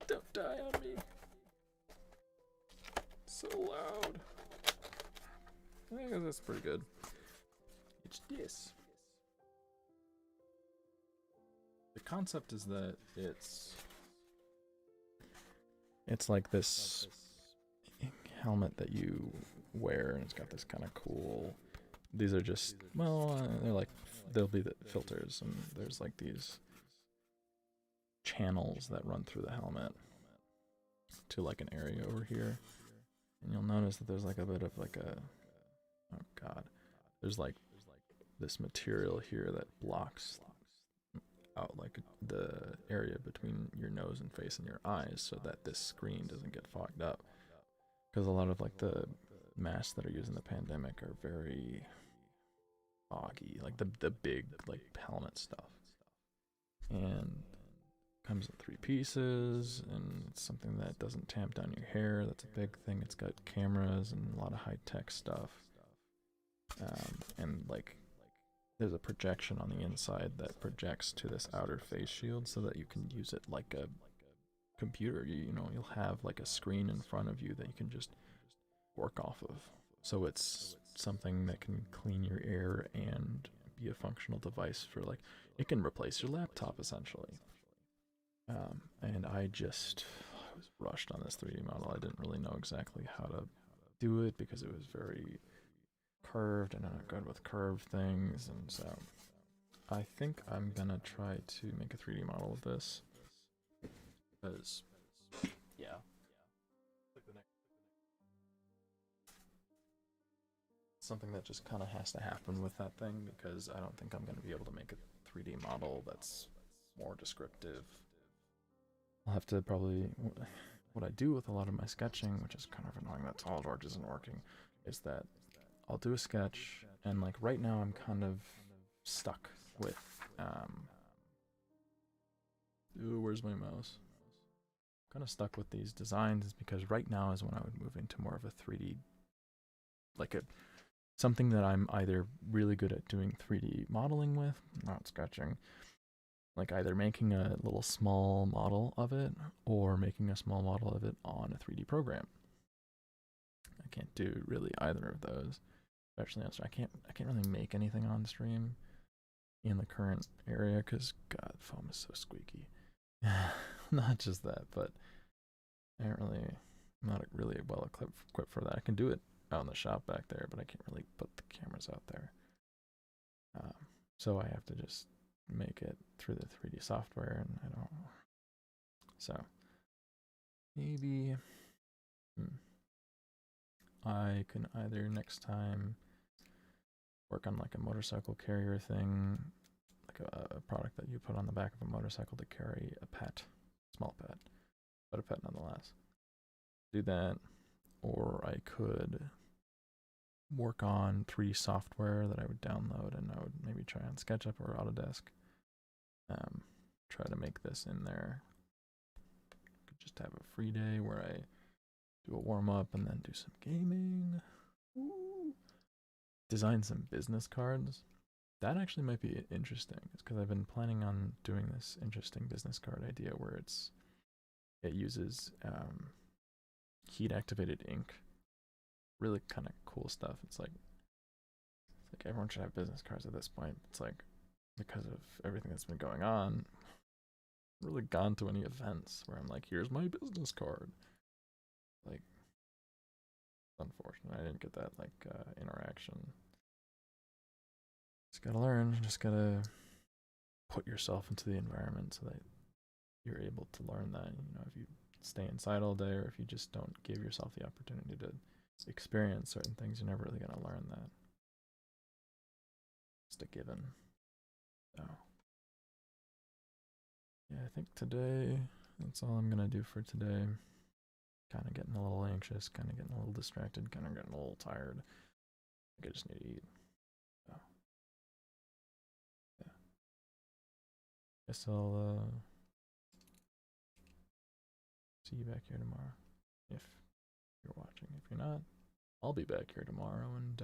Don't die on me. So loud. I think that's pretty good. It's this. The concept is that it's like this helmet that you wear, and it's got this kind of cool. These are just they'll be the filters, and there's like these channels that run through the helmet to like an area over here, and you'll notice that there's like a bit of like a there's like this material here that blocks out like the area between your nose and face and your eyes so that this screen doesn't get fogged up, because a lot of like the masks that are used in the pandemic are very foggy, like the big like helmet stuff, and comes in 3 pieces, and it's something that doesn't tamp down your hair. That's a big thing. It's got cameras and a lot of high-tech stuff, and like there's a projection on the inside that projects to this outer face shield so that you can use it like a computer. You'll have like a screen in front of you that you can just work off of. So it's something that can clean your air and be a functional device for like, it can replace your laptop essentially. And I was rushed on this 3D model. I didn't really know exactly how to do it because it was very curved, and I'm not good with curved things, and so I think I'm gonna try to make a 3D model of this, because yeah, something that just kind of has to happen with that thing, because I don't think I'm gonna be able to make a 3D model that's more descriptive. I'll have to probably, what I do with a lot of my sketching, which is kind of annoying that SolidWorks isn't working, is that I'll do a sketch, and like right now I'm kind of stuck with, where's my mouse? Kind of stuck with these designs, because right now is when I would move into more of a 3D, like something that I'm either really good at doing 3D modeling with, not sketching, like either making a little small model of it or making a small model of it on a 3D program. I can't do really either of those. especially on stream. I can't really make anything on stream in the current area because God, foam is so squeaky. Not just that, but I'm not really well equipped for that. I can do it out in the shop back there, but I can't really put the cameras out there. So I have to just make it through the 3D software, and I don't. So maybe I can either next time work on like a motorcycle carrier thing, like a product that you put on the back of a motorcycle to carry a pet, small pet, but a pet nonetheless. Do that, or I could work on 3D software that I would download, and I would maybe try on SketchUp or Autodesk. Try to make this in there. Could just have a free day where I do a warm up and then do some gaming. Ooh. Design some business cards. That actually might be interesting, because I've been planning on doing this interesting business card idea where it uses heat activated ink. Really kind of cool stuff. It's like everyone should have business cards at this point. It's like, because of everything that's been going on, really gone to any events where I'm like, here's my business card. Like, unfortunate I didn't get that like interaction. Just gotta learn, just gotta put yourself into the environment so that you're able to learn that. You know, if you stay inside all day, or if you just don't give yourself the opportunity to experience certain things, you're never really gonna learn that. Just a given. So yeah, I think today that's all I'm gonna do for today. Kind of getting a little anxious, kind of getting a little distracted, kind of getting a little tired. I think I just need to eat. So yeah, guess I'll see you back here tomorrow if you're watching. If you're not, I'll be back here tomorrow, and